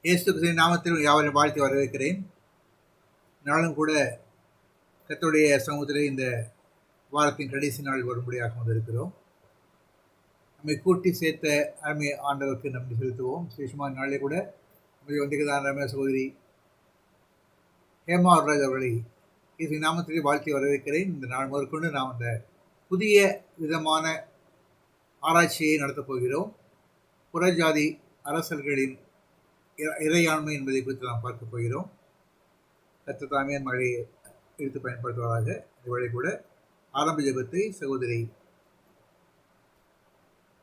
இயேசு கிறிஸ்துவின் நாமத்தில் யாவரையும் வாழ்த்தி வரவேற்கிறேன். நாளும் கூட கர்த்தருடைய சமூகத்திலே இந்த வாரத்தின் கடைசி நாள் வரும்படியாக வந்திருக்கிறோம். நம்மை கூட்டி சேர்த்த அருமை ஆண்டவருக்கு நன்றி செலுத்துவோம். விசேஷமான நாளிலே கூட நம்முடைய வந்திருக்கிறதான சகோதரி ஹேமா அவர்ராஜ் அவர்களை இயேசு நாமத்திலே வாழ்த்தி வரவேற்கிறேன். இந்த நாள் முதற்கொண்டு நாம் அந்த புதிய விதமான ஆராய்ச்சியை நடத்தப் போகிறோம். புறஜாதி அரசர்களின் இறையாண்மை என்பதை குறித்து நாம் பார்க்க போகிறோம். கர்த்தர் தாமே அந்த மழையை எடுத்து பயன்படுத்துவதாக. இந்த வேளை கூட ஆரம்ப ஜெபத்தை சகோதரி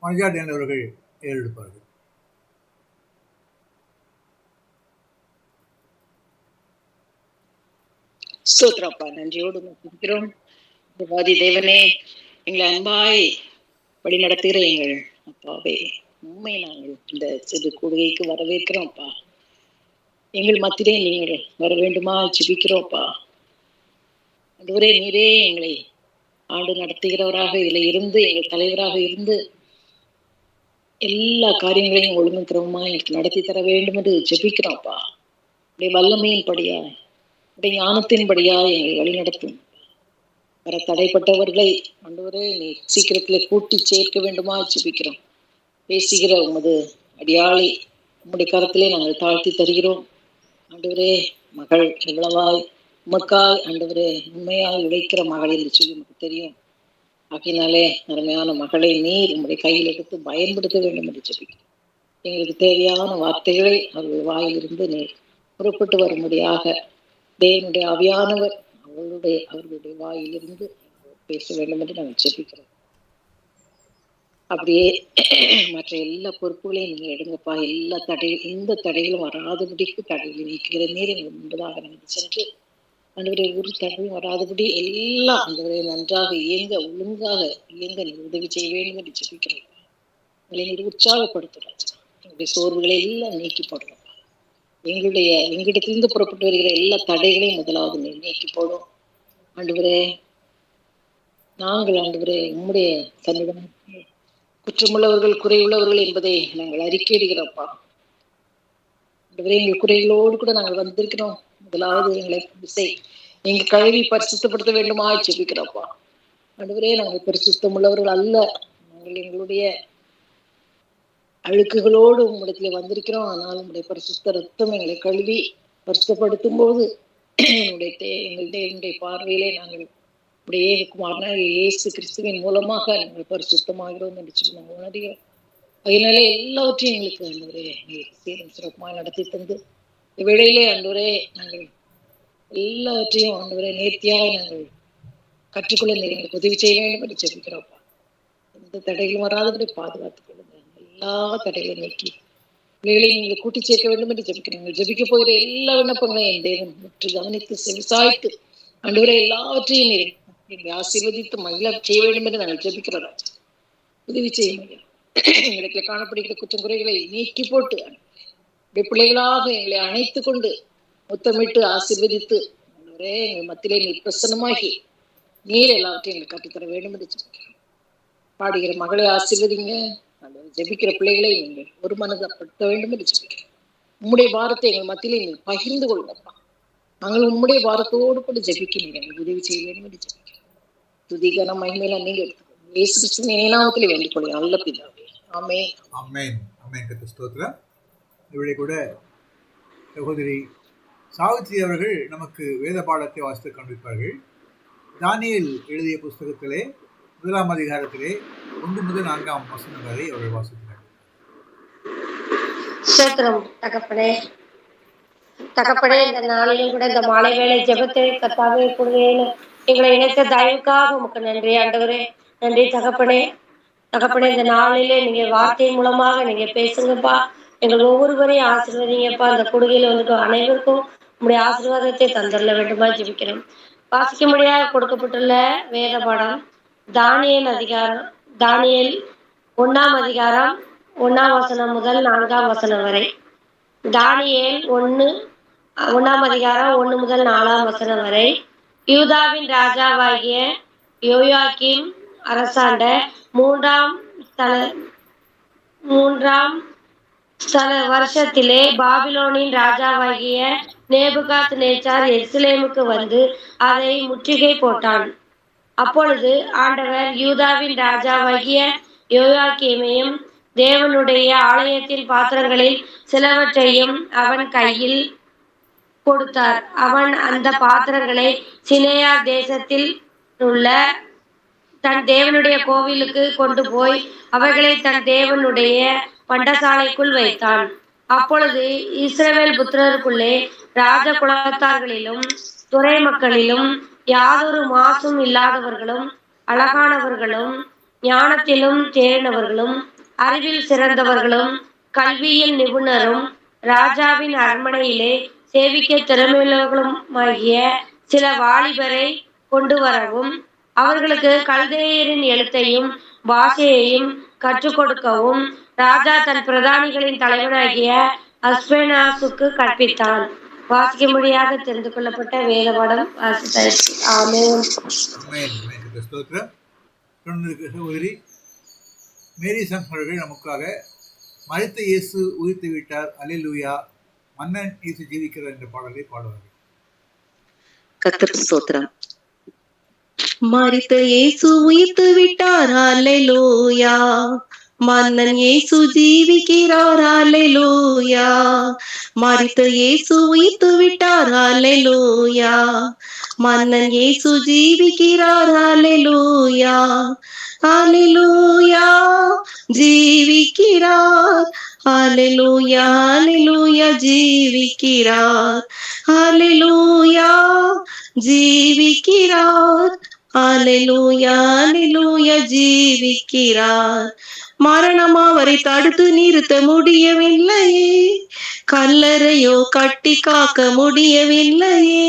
மஞ்சாடியன் அவர்கள் ஏறெடுப்பார்கள். ஸ்தோத்திரப்பா, நன்றியோடு இருக்கிறோம். தேவனே, எங்களை அன்பாய் வழி நடத்துகிற எங்கள் அப்பாவே, உண்மை நாங்கள் இந்த சிறு கூடுகைக்கு வரவேற்கிறோம்ப்பா. எங்கள் மத்தியிலே நீங்கள் வர வேண்டுமா ஜெபிக்கிறோம்ப்பா. அதுவரை நீரே எங்களை ஆண்டு நடத்துகிறவராக இதில் இருந்து எங்கள் தலைவராக இருந்து எல்லா காரியங்களையும் ஒழுங்குக்கிறோமா எங்களுக்கு நடத்தி தர வேண்டும் என்று ஜெபிக்கிறோம்ப்பா. உடைய வல்லமையின் படியா, உடைய ஞானத்தின்படியா எங்களை வழி நடத்தும். வர தடைப்பட்டவர்களை ஆண்டவரே நீ சீக்கிரத்துல கூட்டி சேர்க்க வேண்டுமா ஜெபிக்கிறோம். பேசுகிற உமது அடியாளை உம்முடைய கரத்திலே நாங்கள் தாழ்த்தி தருகிறோம். ஆண்டவரே, மகள் எவ்வளவாய் உமக்காய் ஆண்டவரே உண்மையாய் உழைக்கிற மகள் என்று சொல்லி நமக்கு தெரியும். ஆகினாலே அருமையான மகளை நீர் உங்களுடைய கையில் எடுத்து பயன்படுத்த வேண்டும் என்று ஜெபிக்கிறோம். எங்களுக்கு தேவையான வார்த்தைகளை அவர்கள் வாயிலிருந்து நீர் புறப்பட்டு வரும்படியாக தேவனுடைய ஆவியானவர் அவர்களுடைய வாயிலிருந்து பேச வேண்டும் என்று நாங்கள் ஜெபிக்கிறோம். அப்படியே மற்ற எல்லா பொறுப்புகளையும் நீங்க எடுங்கப்பா. எல்லா எந்த தடைகளும் வராதபடிக்கு தடைகளை நீக்கிற நீர் எங்களுக்கு முன்பதாக நடந்து சென்று ஆண்டவரே ஒரு தடையும் வராதபடி எல்லாம் ஆண்டவரே நன்றாக ஒழுங்காக இயங்க நீர் உதவி செய்ய வேண்டும் என்று ஜெபிக்கிறோம். நீர் உற்சாகப்படுத்துறாச்சு. எங்களுடைய சோர்வுகளை எல்லாம் நீக்கி போடுறோம். எங்களிடத்திலிருந்து புறப்பட்டு வருகிற எல்லா தடைகளையும் முதலாவது நீர் நீக்கி போடும். ஆண்டவரே, நாங்கள் ஆண்டவரே உம்முடைய சன்னிதானம் குற்றமுள்ளவர்கள் குறையுள்ளவர்கள் என்பதை நாங்கள் அறிக்கையிடுகிறோம்ப்பா. ஆண்டவரே, எங்கள் குறைகளோடு கூட நாங்கள் வந்திருக்கிறோம். முதலாவது எங்களை நீங்க கழுவி பரிசுத்தப்படுத்த வேண்டுமா ஜெபிக்கிறோம்ப்பா. ஆண்டவரே, நாங்கள் பரிசுத்தம் உள்ளவர்கள் அல்ல. நாங்கள் எங்களுடைய அழுக்குகளோடு உம்மிடத்துல வந்திருக்கிறோம். ஆனால் உங்களுடைய பரிசுத்த ரத்தம் எங்களை கழுவி பரிசுத்தப்படுத்தும் போது எங்களுடைய பார்வையிலே நாங்கள் உடைய குமாரனாக இயேசு கிறிஸ்துவின் மூலமாக நாங்கள் பரிசுத்தமாகிறோம் என்று சொல்லி நாங்கள் உணர்கிறோம். அதனால எல்லாவற்றையும் எங்களுக்கு ஆண்டவரே சீரும் சிறப்புமாக நடத்தி தந்து இவ்வேளையிலே ஆண்டவரே நாங்கள் எல்லாவற்றையும் ஆண்டவரே நேர்த்தியாக நாங்கள் கற்றுக்கொள்ள எங்களுக்கு உதவி செய்ய வேண்டும் என்று ஜெபிக்கிறோம்ப்பா. எந்த தடைகளும் வராதபடி பாதுகாத்துக் கொள்ளுங்க. எல்லா தடைகளையும் நீக்கி பிள்ளைகளை நீங்கள் கூட்டி சேர்க்க வேண்டும் என்று ஜெபிக்கிறோம். ஜெபிக்க போகிற எல்லா விண்ணப்பங்களையும் என் தேவன் முற்று கவனித்து செவிசாய்த்து ஆண்டவரே எல்லாவற்றையும் எங்களை ஆசீர்வதித்து மகிழ செய்ய வேண்டும் என்று நாங்கள் ஜெபிக்கிறோம். உதவி செய்ய முடியும். எங்களுக்கு காணப்படுகிற குற்றங்குறைகளை நீக்கி போட்டு பிள்ளைகளாக எங்களை அணைத்து கொண்டு முத்தமிட்டு ஆசீர்வதித்து ஆண்டவரே எங்கள் மத்தியிலே நீர் பிரசன்னமாகி நீர் எல்லாவற்றையும் எங்களுக்கு கற்றுத்தர வேண்டும் என்று ஜெபிக்கிறோம். பாடுகிற மகளை ஆசீர்வதிங்க. ஜெபிக்கிற பிள்ளைகளை நீங்கள் ஒரு மனதப்படுத்த வேண்டும் என்று ஜெபிக்கிறோம். உம்முடைய பாரத்தை எங்கள் மத்தியிலே நீங்கள் பகிர்ந்து கொள்ளப்பா. நாங்கள் உம்முடைய பாரத்தோடு கூட ஜெபிக்க நீங்கள் உதவி செய்ய வேண்டும் என்று ஜெபிக்கிறோம். துதிகன மகிமையில நீங்க எடுத்துக்கணும். இயேசு கிறிஸ்துவின் நாமத்திலே வேண்டிக் கொள்ளுங்க. நல்ல பிதாவே, ஆமென். ஆமென். ஆமென். கர்த்தர் ஸ்தோத்திரம். இவளை கூட சகோதரி சாவித்ரி அவர்கள் நமக்கு வேத பாடத்தை வாசித்து காண்பிப்பார்கள். தானியேல் எழுதிய புஸ்தகத்திலே 1ஆம் அதிகாரத்திலே 1 முதல் 4ஆம் வசனம் வரை அவர்கள் வாசிக்கிறார்கள். ஸ்தோத்திரம் தகப்பனே. தகப்பனே, இந்த நாளிலும் கூட இந்த மாலை வேளை ஜெபத்தை கர்த்தாவே கொடுவேன் எங்களை இணைத்த தயவுக்காக உமக்கு நன்றி ஆண்டவரே. நன்றி தகப்பனே. தகப்பனே, இந்த நாளிலே நீங்க வார்த்தை மூலமாக நீங்க பேசுங்கப்பா. எங்கள் ஒவ்வொருவரையும் ஆசீர்வதிங்கப்பா. இந்த கொடுகையில வந்துட்டு அனைவருக்கும் உங்களுடைய ஆசீர்வாதத்தை தந்துள்ள வேண்டுமா ஜெபிக்கிறோம். வாசிக்கும்படியாக கொடுக்கப்பட்டுள்ள வேத பாடம் தானியேல் 1ஆம் அதிகாரம் 1ஆம் வசனம் முதல் 4ஆம் வசனம் வரை. தானியேல் 1ஆம் அதிகாரம் 1 முதல் 4ஆம் வசனம் வரை. யூதாவின் ராஜாவாகிய யோயாக்கீம் அரசாண்ட மூன்றாம் சில வருஷத்திலே பாபிலோனின் ராஜாவாகிய நேபுகாத் நேச்சார் எருசலேமுக்கு வந்து அதை முற்றுகை போட்டான். அப்பொழுது ஆண்டவர் யூதாவின் ராஜாவாகிய யோயாக்கீமையும் தேவனுடைய ஆலயத்தின் பாத்திரங்களில் சிலவற்றையும் அவன் கையில் கொடுத்தார். அவன் அந்த பாத்திரங்களை சினேயார் தேசத்தில் உள்ள தன் தேவனுடைய கோவிலுக்கு கொண்டு போய் அவைகளை தன் தேவனுடைய பண்டசாலைக்குள் வைத்தான். அப்பொழுது இஸ்ரவேல் புத்திரருக்குள்ளே ராஜ குலத்தார்களிலும் துறை மக்களிலும் யாதொரு மாசும் இல்லாதவர்களும் அழகானவர்களும் ஞானத்திலும் தேறினவர்களும் அறிவில் சிறந்தவர்களும் கல்வியில் நிபுணரும் ராஜாவின் அரண்மனையிலே சேவிக்க திறமையுள்ளவர்களுமாகிய சில வாலிபரை கொண்டு வரவும் அவர்களுக்கு கல்தேயரின் எழுத்தையும் பாஷையையும் கற்றுக் கொடுக்கவும் ராஜா தன் பிரதானிகளின் தலைவனாகிய அஸ்பெனாசுக்கு கற்பித்தான். வாசிக்கும்படியாக தெரிந்து கொள்ளப்பட்ட வேதபாடம் வாசித்தாயிற்று. ஆமென். ஸ்தோத்திரம். சகோதரி மேரி சன் அவர்கள் நமக்காக மரித்த இயேசு உயிர்த்து விட்டார், அல்லேலூயா, மன்னன் இயேசு ஜீவிக்கிறார் என்ற பாடலை பாடுவார்கள். கர்த்தருக்கு ஸ்தோத்திரம். மரித்த இயேசு உயிர்த்து விட்டார், அல்லேலூயா, மன்னன் இயேசு ஜீவிக்கிறார், அல்லேலூயா, மரித்த இயேசு உயிர்த்து விட்டார், அல்லேலூயா, மன்னன் இயேசு ஜீவிக்கிறார், அல்லேலூயா, அல்லேலூயா, ஜீவிக்கிறார், அல்லேலூயா, அல்லேலூயா, ஜீவிக்கிறார், அல்லேலூயா, ஜீவிக்கிறார், அல்லேலூயா, அல்லேலூயா, ஜீவிக்கிறார். மரணம் அவரை தடுத்து நிறுத்த முடியவில்லையே, கல்லறையோ கட்டி காக்க முடியவில்லையே,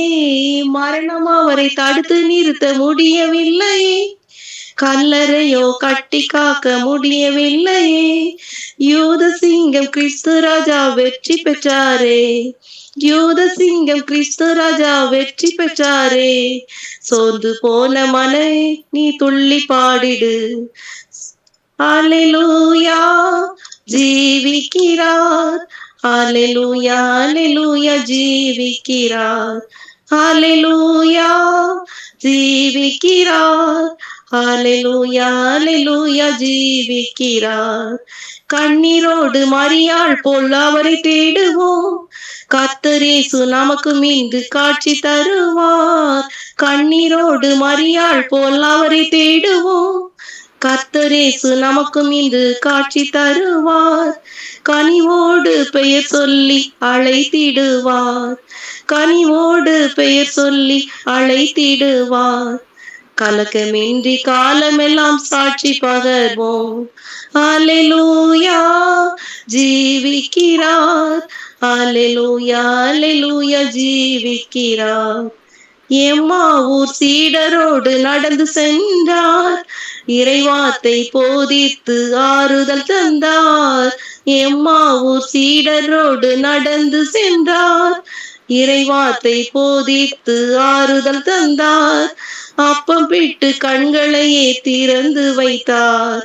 மரணம் அவரை தடுத்து நிறுத்த முடியவில்லையே, கல்லறையோ கட்டி காக்க முடியவில்லையே. யூத சிங்கம் கிறிஸ்து ராஜா வெற்றி பெற்றாரே, யூத சிங்கம் கிறிஸ்து ராஜா வெற்றி பெற்றாரே. சோர்ந்து போன மனை நீ துள்ளி பாடிடு, அல்லேலூயா, ஜீவிக்கிறார், அல்லேலூயா, அல்லேலூயா, ஜீவிக்கிறார், அல்லேலூயா, ஜீவிக்கிறார், அல்லேலூயா, அல்லேலூயா, ஜீவிக்கிறார். கண்ணீரோடு மரியாள் போல் அவரை தேடுவோம், கர்த்தர் இயேசு நமக்கு மீண்டு காட்சி தருவார். கண்ணீரோடு மரியாள் போல் அவரை தேடுவோம், கர்த்தர் இயேசு நமக்கு மீண்டு காட்சி தருவார். கனிவோடு பெயர் சொல்லி அழைத்திடுவார், கனிவோடு பெயர் சொல்லி அழைத்திடுவார். கலக்கமின்றி காலமெல்லாம் சாட்சி பகர்வோம், அல்லேலூயா, ஜீவிக்கிறார், அல்லேலூயா, அல்லேலூயா, ஜீவிக்கிறார். எம்மாவூர் சீடரோடு நடந்து சென்றார், இறைவார்த்தை போதித்து ஆறுதல் தந்தார். எம்மாவூர் சீடரோடு நடந்து சென்றார், இறைவார்த்தை போதித்து ஆறுதல் தந்தார். அப்பம் பிட்டு கண்களையே திறந்து வைத்தார்,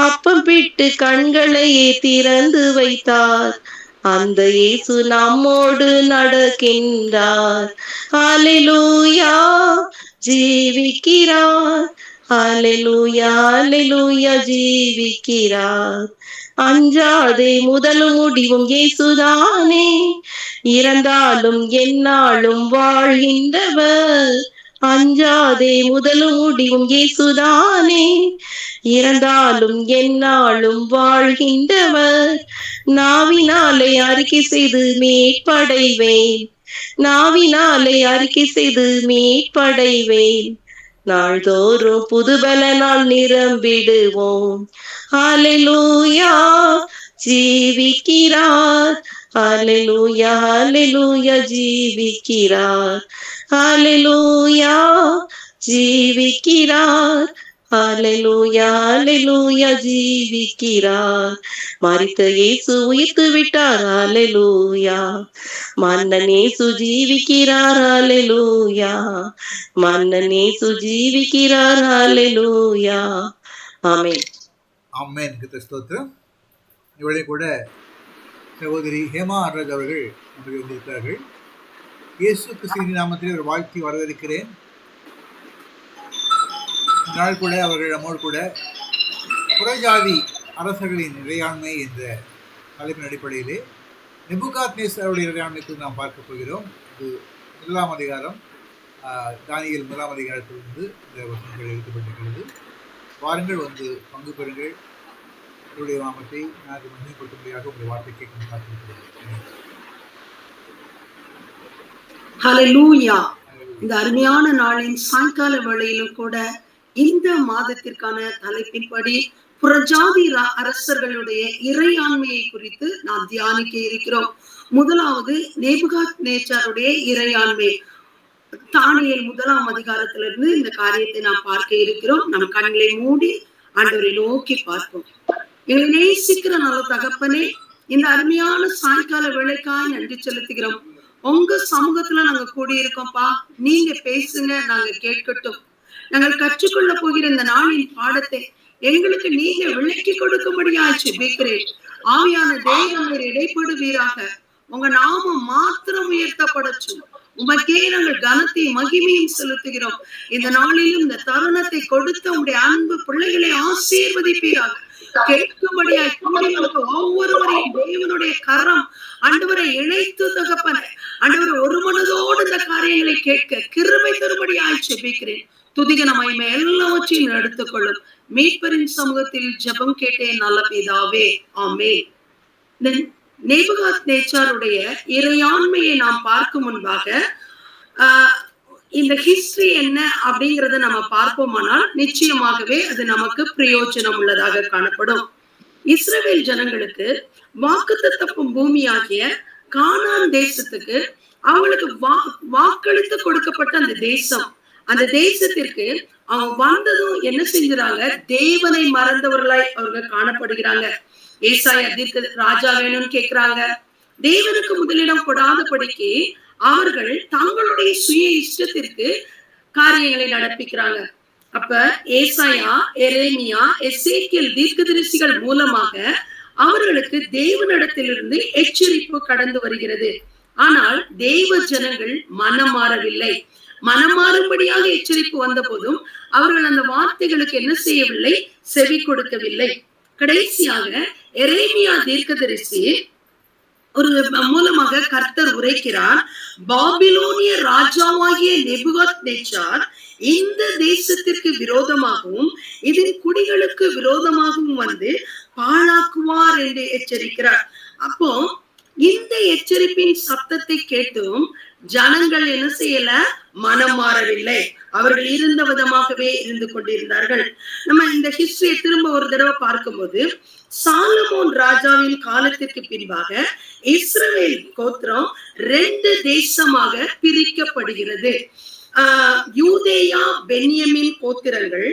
அப்பம் பிட்டு கண்களையே திறந்து வைத்தார். அந்த இயேசு நம்மோடு நடக்கின்றார், அல்லேலூயா, ஜீவிக்கிறார், அல்லேலூயா, அல்லேலூயா, ஜீவிக்கிறார். அஞ்சாதே முதலும் முடிவும் இயேசுதானே, இறந்தாலும் எந்நாளும் வாழ்கின்றவர். அஞ்சாதே முதலும் முடிவும் இயேசுதானே, இறந்தாலும் எந்நாளும் வாழ்கின்றவர். நாவினாலே அறிக்கை செய்து மீட்படைவேன், நாவினாலே அறிக்கை செய்து மீட்படைவேன். நாள்தோறும் புதுபலனால் நிரம்பிடுவோம், அல்லேலூயா, ஜீவிக்கிறார், அல்லேலூயா, அல்லேலூயா, ஜீவிக்கிறார், அல்லேலூயா, ஜீவிக்கிறார், அல்லேலூயா, அல்லேலூயா, ஜீவிக்கிறார். மரித்த இயேசு உயிர்த்து விட்டார், அல்லேலூயா, மன்னன் இயேசு ஜீவிக்கிறார், அல்லேலூயா, மன்னன் இயேசு ஜீவிக்கிறார், அல்லேலூயா. ஆமென். ஆமென். ஸ்தோத்திரம். இவளை கூட சகோதரி ஹேமா அர்ராஜ் அவர்கள் நமக்கு வந்திருக்கிறார்கள். இயேசு கிறிஸ்துவின் நாமத்திலே ஒரு வாழ்த்தி வரவேற்கிறேன். நாள் கூட அவர்கள் நம்மோடு கூட புறஜாதி அரசர்களின் இறையாண்மை என்ற தலைப்பின் அடிப்படையிலே நெபுகாத்நேசருடைய இறையாண்மை குறித்து நாம் பார்க்க போகிறோம். இது 1ஆம் அதிகாரம், தானியேல் 1ஆம் அதிகாரத்திலிருந்து இந்த வசனங்கள் எழுதப்பட்டிருக்கிறது. வாருங்கள், வந்து பங்கு பெறுங்கள். என்னுடைய நாமத்தை நான் மகிமைப்படுத்தும்படியாக உங்கள் வார்த்தை கேட்கும் காத்திருக்கிறேன். ஹல்லேலூயா. இந்த அருமையான நாளின் சாயங்கால வேளையிலும் கூட இந்த மாதத்திற்கான தலைப்பின்படி புறஜாதி அரசர்களுடைய இறையாண்மையை குறித்து நாம் தியானிக்க இருக்கிறோம். முதலாவது நேபுகாத்நேச்சாருடைய இறையாண்மை. தானியேல் 1ஆம் அதிகாரத்திலிருந்து இந்த காரியத்தை நாம் பார்க்க இருக்கிறோம். நம் கண்களை மூடி ஆண்டவரை நோக்கி பார்ப்போம். எங்களை நேசிக்கிற நல்ல தகப்பனே, இந்த அருமையான சாயங்கால வேளைக்காய் நன்றி செலுத்துகிறோம். உங்க சமூகத்துல நாங்க கூடியிருக்கோம்ப்பா. நீங்க பேசுங்க, நாங்க கேட்கட்டும். நாங்கள் கற்றுக்கொள்ள போகிற இந்த நாளின் பாடத்தை எங்களுக்கு நீங்க விளக்கி கொடுக்கும்படியாய் ஜெபிக்கிறேன். ஆவியான தேவன் இடைப்படுவீராக. உங்க நாமம் மாத்திரம் உயர்த்தப்படட்டும். உமக்கே நாங்கள் கனத்தையும் மகிமையும் செலுத்துகிறோம். இந்த நாளிலும் இந்த தருணத்தை கொடுத்த உங்களுடைய அன்பு பிள்ளைகளை ஆசீர்வதிப்பீராக. கேட்கும்படியாய் கூடியிருக்க ஒவ்வொருவரையும் தேவனுடைய கரம் ஆண்டவரை இணைத்து தகப்பன ஆண்டவரை ஒரு மனதோடு இந்த காரியங்களை கேட்க கிருபை தரும்படியாய் ஜெபிக்கிறேன். துதிகன மகிமை எல்லாவற்றையும் எடுத்துக்கொள்ளும். மீட்பரின் சமூகத்தில் ஜெபம் கேட்டேன் நல்ல பிதாவே, ஆமென். நேபுகாத்நேச்சாருடைய இறையாண்மையை நாம் பார்க்கும் முன்பாக இந்த ஹிஸ்டரி என்ன அப்படிங்கறத நம்ம பார்ப்போமானால் நிச்சயமாகவே அது நமக்கு பிரயோஜனம் உள்ளதாக காணப்படும். இஸ்ரவேல் ஜனங்களுக்கு வாக்குத்தத்தம் பூமியாகிய கானான் தேசத்துக்கு அவங்களுக்கு வாக்களித்து கொடுக்கப்பட்ட அந்த தேசத்திற்கு அவங்க வந்ததும் என்ன செஞ்சுறாங்க? தேவனை மறந்தவர்களாய் அவங்க காணப்படுகிறாங்க. ஏசாயா தீர்க்க ராஜா வேணும்னு கேக்குறாங்க. தேவனுக்கு முதலிடம் கொடாதபடிக்கு அவர்கள் தங்களுடைய சுய இஷ்டத்திற்கு காரியங்களை நடப்பிக்கிறாங்க. அப்ப ஏசாயா, எரேமியா, எசேக்கியேல் தீர்க்கதரிசிகள் மூலமாக அவர்களுக்கு தேவனிடத்திலிருந்து எச்சரிப்பு கடந்து வருகிறது. ஆனால் தேவ ஜனங்கள் மனம் மாறவில்லை. மனம் மாறும்படியாக எச்சரிப்பு வந்த போதும் அவர்கள் அந்த வார்த்தைகளுக்கு என்ன செய்யவில்லை? செவி கொடுக்கவில்லை. கடைசியாக எரேமியா தீர்க்கதரிசி ஒரு மூலமாக கர்த்தர் உரைக்கிறார். பாபிலோனிய ராஜாவாகிய நேபுகாத்நேச்சார் இந்த தேசத்திற்கு விரோதமாகவும் இதன் குடிகளுக்கு விரோதமாகவும் வந்து பாழாக்குவார் என்று எச்சரிக்கிறார். அப்போ இந்த எச்சரிப்பின் சத்தத்தை கேட்டும் ஜனங்கள் என்ன செய்யல? மனம் மாறவில்லை. அவர்கள் இருந்த விதமாகவே இருந்து கொண்டிருந்தார்கள். நம்ம இந்த ஹிஸ்டரியை திரும்ப ஒரு தடவை பார்க்கும்போது சாலமோன் ராஜாவின் காலத்திற்கு பின்பாக இஸ்ரவேல் கோத்திரம் 2 தேசமாக பிரிக்கப்படுகிறது. யூதேயா, பென்யமின் கோத்திரங்கள்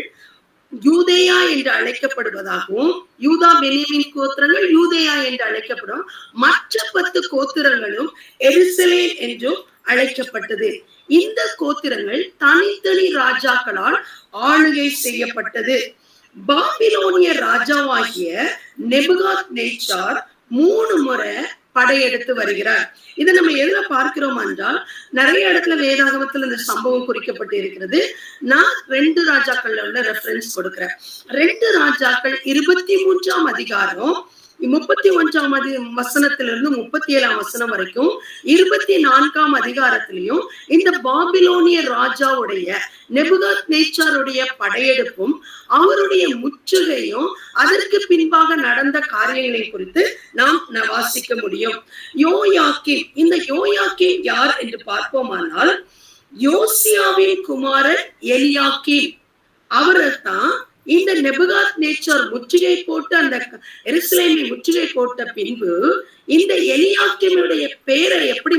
யூதேயா என்று அழைக்கப்படுவதாகவும் யூதா பென்யமின் கோத்திரங்கள் யூதேயா என்று அழைக்கப்படும். மற்ற 10 கோத்திரங்களும் எருசலேம் என்றும் அழைக்கப்பட்டது. இந்த கோத்திரங்கள் தனித்தனி ராஜாக்களால் ஆளுகை செய்யப்பட்டது. பாபிலோனிய ராஜாவாகிய நேபுகாத்நேச்சார் 3 முறை படையெடுத்து வருகிறார். இதை நம்ம எதுல பார்க்கிறோம் என்றால், நிறைய இடத்துல வேதாகமத்துல இந்த சம்பவம் குறிக்கப்பட்டு இருக்கிறது. நான் 2 ராஜாக்கள்ல உள்ள ரெஃபரன்ஸ் கொடுக்கிறேன். 2 ராஜாக்கள் 23ஆம் அதிகாரம் 31ஆம் வசனத்திலிருந்து 37ஆம் வசனம் வரைக்கும் 24ஆம் அதிகாரத்திலையும் இந்த பாபிலோனிய ராஜாவுடைய நேபுகாத்நேச்சாருடைய படையெடுப்பும் அவருடைய முற்றுகையும் அதற்கு பின்பாக நடந்த காரியங்களை குறித்து நாம் வாசிக்க முடியும். யோயாக்கீம், இந்த யோயாக்கீம் யார் என்று பார்ப்போமானால் யோசியாவின் குமாரன் எலியாக்கீம். அவரைத்தான் இந்த நேபுகாத்நேச்சார் முற்றுகை போட்டு அந்த எருசலேமை முற்றுகை போட்ட பின்பு இந்த எலியாக்கீமுடைய பெயரை எப்படி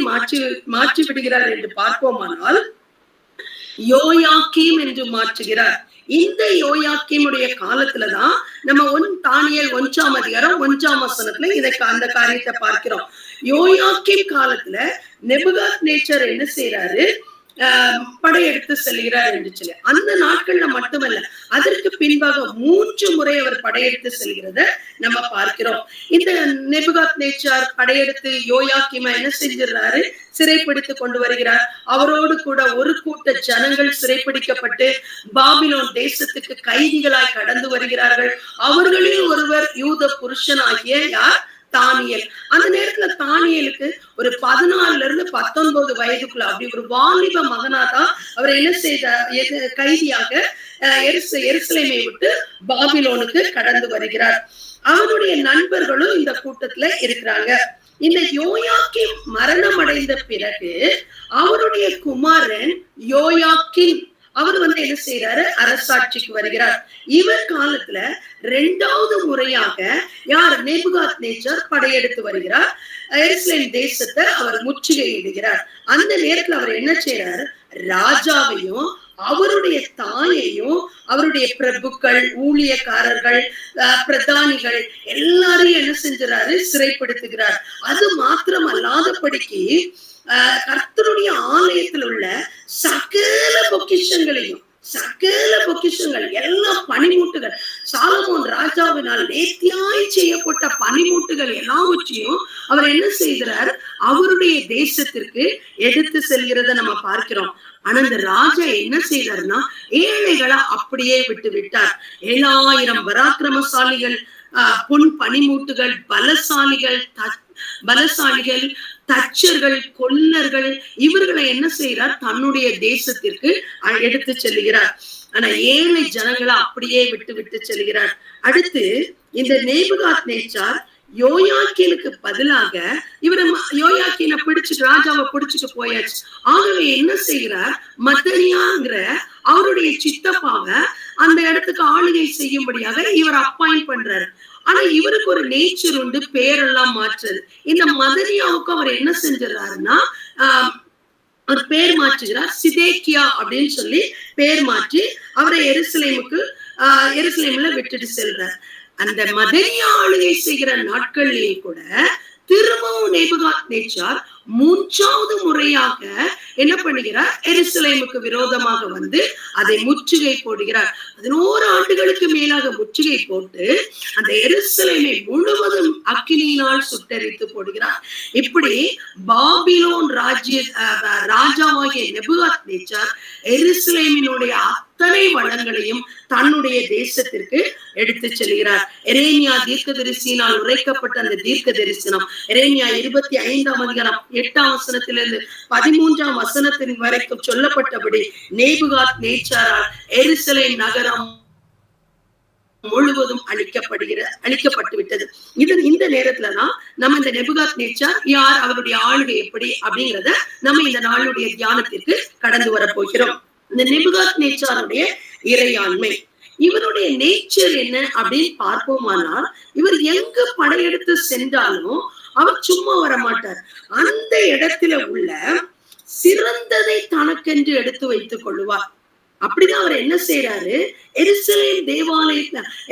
மாற்றி விடுகிறார் என்று பார்ப்போமானால் யோயாக்கீம் என்று மாற்றுகிறார். இந்த யோயாக்கீமுடைய காலத்துலதான் நம்ம தானியேல் 1ஆம் அதிகாரம் 1ஆம் வசனத்துல அந்த காரியத்தை பார்க்கிறோம். யோயாக்கீம் காலத்துல நேபுகாத்நேச்சார் என்ன செய்யறாரு? படையெடுத்து செல்கிறார் என்று சொல்லி, அந்த நாட்கள்ல மட்டுமல்ல, அதற்கு பின்பாக 3 முறை அவர் படையெடுத்து செல்கிறத நம்ம பார்க்கிறோம். இந்த நேபுகாத்நேச்சார் படையெடுத்து யோயாக்கீமை என்ன செஞ்சிடறாரு, சிறைப்பிடித்து கொண்டு வருகிறார். அவரோடு கூட ஒரு கூட்ட ஜனங்கள் சிறைப்பிடிக்கப்பட்டு பாபிலோன் தேசத்துக்கு கைதிகளாய் கடந்து வருகிறார்கள். அவர்களில் ஒருவர் யூத புருஷனாகிய யார், தானியேல். அந்த நேரத்துல தானியேலுக்கு ஒரு 14 to 19 வயதுக்குள்ள அப்படி ஒரு வாலிப மகனாதான் அவர் என்ன செய்தார், கைதியாக எருசலேமை விட்டு பாபிலோனுக்கு கடந்து வருகிறார். அவருடைய நண்பர்களும் இந்த கூட்டத்துல இருக்கிறாங்க. இந்த யோயாக்கீம் மரணம் அடைந்த பிறகு அவருடைய குமாரன் யோயாக்கீன் அவர் என்ன செய்யறாரு, அரசாட்சிக்கு வருகிறார். இவர் காலத்துல 2வது முறையாக யார், நேபுகாத்நேச்சார் படையெடுத்து வருகிறார். எருசலேம் தேசத்தை அவர் முற்றுகையிடுகிறார். அந்த நேரத்துல அவர் என்ன செய்யறாரு, ராஜாவையும் அவருடைய தாயையும் அவருடைய பிரபுக்கள், ஊழியக்காரர்கள், பிரதானிகள் எல்லாரையும் என்ன செஞ்சாரு, சிறைப்படுத்துகிறார். அது மாத்திரம் அல்லாதபடிக்கு கர்த்தருடைய ஆலயத்தில் உள்ள சகல பொக்கிஷங்கள் எல்லா பனிமூட்டுகள், சாலமோன் ராஜாவினால் நேர்த்தியாய் செய்யப்பட்ட பனிமூட்டுகள் எல்லாவற்றையும் அவர் என்ன செய்கிறார், அவருடைய தேசத்திற்கு எடுத்து செல்கிறத நம்ம பார்க்கிறோம். ஆனா இந்த ராஜா என்ன செய்தார்னா, ஏழைகளை அப்படியே விட்டு விட்டார். 7000 பராக்கிரமசாலிகள், பொன் பனிமூட்டுகள், பலசாலிகள், தச்சர்கள், கொல்லர்கள், இவர்களை என்ன செய்யறார், தன்னுடைய தேசத்திற்கு எடுத்து செல்கிறார். ஆனா ஏழை ஜனங்களை அப்படியே விட்டு செல்கிறார். அடுத்து இந்த நேபுகாத்நேச்சார் யோயாக்கீனுக்கு பதிலாக யோயாக்கீனை ராஜாவை பிடிச்சிட்டு போயாச்சு. ஆகவே என்ன செய்கிறார், மத்தனியாங்கிற அவருடைய சித்தப்பாவை அந்த இடத்துக்கு ஆளுகை செய்யும்படியாக இவர் அப்பாயிண்ட் பண்றாரு. ஆனா இவருக்கு ஒரு நேச்சர் உண்டு, பேரெல்லாம் மாற்றுறது. இந்த மதனியாவுக்கு அவர் என்ன செஞ்சிடறாருன்னா, ஒரு பேர் மாற்றுகிறார், சிதேக்கியா அப்படின்னு சொல்லி பேர் மாற்றி அவரை எருசலேம்ல விட்டுட்டு செல்றார். அந்த மதனியா ஆளுகை செய்கிற நாட்கள்லயும் கூட திரும்பவும் நேபுகாத்நேச்சார் 3வது முறையாக என்ன பண்ணுகிறார், எருசலேமுக்கு விரோதமாக அதை முற்றுகை போடுகிறார். 11 ஆண்டுகளுக்கு மேலாக முற்றுகை போட்டு அந்த எருசலேமை முழுவதும் அக்கினியினால் சுட்டெரித்து போடுகிறார். இப்படி பாபிலோன் ராஜாவாகிய நேபுகாத்நேச்சார் எருசலேமினுடைய அத்தனை வளங்களையும் தன்னுடைய தேசத்திற்கு எடுத்து செல்கிறார். எரேமியா தீர்க்கதரிசியினால் உரைக்கப்பட்ட அந்த தீர்க்க தரிசனம், எரேமியா 25ஆம் அதிகாரம் 8ஆம் வசனத்திலிருந்து 13ஆம் வசனத்தின் வரைக்கும் சொல்லப்பட்டபடி நேபுகாத்நேச்சாரால் எருசலேம் நகரம் முழுவதும் அழிக்கப்பட்டு விட்டது. இந்த நேரத்துலதான் நம்ம இந்த நேபுகாத்நேச்சார் யார், அவருடைய ஆளுகை எப்படி அப்படிங்கிறத நம்ம இந்த நாளுடைய தியானத்திற்கு கடந்து வர போகிறோம். இந்த நேபுகாத்நேச்சாருடைய இறையாண்மை, இவருடைய நேச்சர் என்ன அப்படின்னு பார்ப்போமானால், இவர் எங்கு படையெடுத்து சென்றாலும் அவர் சும்மா வர மாட்டார். அந்த இடத்துல உள்ள சிறந்ததை தனக்கென்று எடுத்து வைத்துக் கொள்ளுவார். அப்படிதான் அவர் என்ன செய்யறாரு,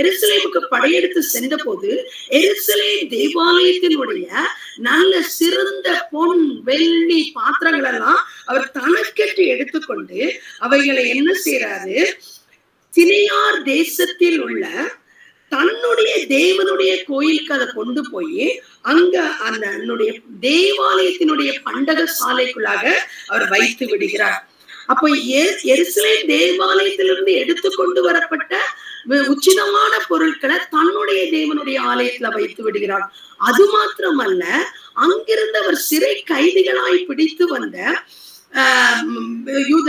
எருசலேமுக்கு படையெடுத்து சென்ற போது எருசலேம் தேவாலயத்தினுடைய நல்ல சிறந்த பொன், வெள்ளி பாத்திரங்கள் எல்லாம் அவர் தனக்கென்று எடுத்துக்கொண்டு அவைகளை என்ன செய்யறாரு, சினையார் தேசத்தில் உள்ள தன்னுடைய தேவனுடைய கோயிலுக்கு அதை கொண்டு போய் அங்க அந்த தேவாலயத்தினுடைய பண்டக சாலைக்குள்ளாக அவர் வைத்து விடுகிறார். அப்போ எருசலேம் தேவாலயத்திலிருந்து எடுத்து கொண்டு வரப்பட்ட உச்சிதமான பொருட்களை தன்னுடைய தேவனுடைய ஆலயத்துல வைத்து விடுகிறார். அது மாத்திரமல்ல, அங்கிருந்து அவர் சிறை கைதிகளாய் பிடித்து வந்த யூத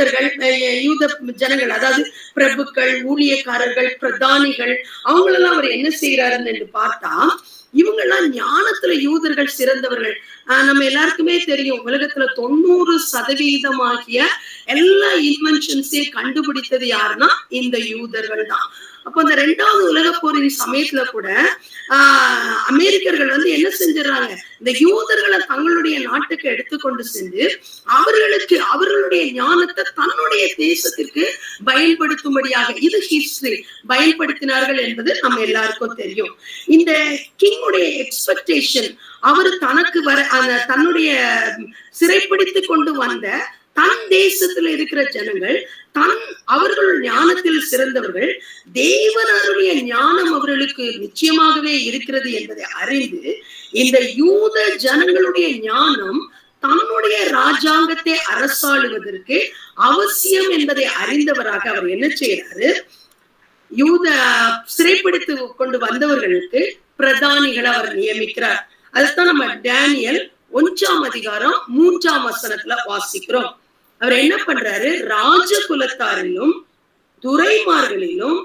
ஜனங்கள், அதாவது பிரபுக்கள், ஊழியக்காரர்கள், பிரதானிகள், அவங்களெல்லாம் அவர் என்ன செய்யறாருன்னு என்று பார்த்தா, இவங்க எல்லாம் ஞானத்துல யூதர்கள் சிறந்தவர்கள். நம்ம எல்லாருக்குமே தெரியும், உலகத்துல 90% எல்லா இன்வென்ஷன்ஸையும் கண்டுபிடித்தது யாருன்னா இந்த யூதர்கள் தான். அப்ப அந்த 2வது உலக போரின் சமயத்துல கூட அமெரிக்கர்கள் என்ன செஞ்சிடறாங்க, இந்த யூதர்களை தங்களுடைய நாட்டுக்கு எடுத்துக்கொண்டு சென்று அவர்களுடைய ஞானத்தை தன்னுடைய தேசத்திற்கு பயன்படுத்தும்படியாக இது ஹிஸ்டரி பயன்படுத்தினார்கள் என்பது நம்ம எல்லாருக்கும் தெரியும். இந்த கிங்குடைய எக்ஸ்பெக்டேஷன், அவர் தனக்கு தன்னுடைய சிறைப்பிடித்து கொண்டு வந்த தன் தேசத்துல இருக்கிற ஜனங்கள் அவர்கள் ஞானத்தில் சிறந்தவர்கள், தேவன் அருளிய ஞானம் அவர்களுக்கு நிச்சயமாகவே இருக்கிறது என்பதை அறிந்து இந்த யூத ஜனங்களுடைய ஞானம் தன்னுடைய ராஜாங்கத்தை அரசாளுவதற்கு அவசியம் என்பதை அறிந்தவராக அவர் என்ன செய்யறாரு, யூத சிறைப்பிடித்து கொண்டு வந்தவர்களுக்கு பிரதானிகளை அவர் நியமிக்கிறார். அதுதான் நம்ம டேனியல் 1:3 வாசிக்கிறோம். அவர் என்ன பண்றாரு, ராஜகுலத்தாரிலும் துரைமார்களிலும்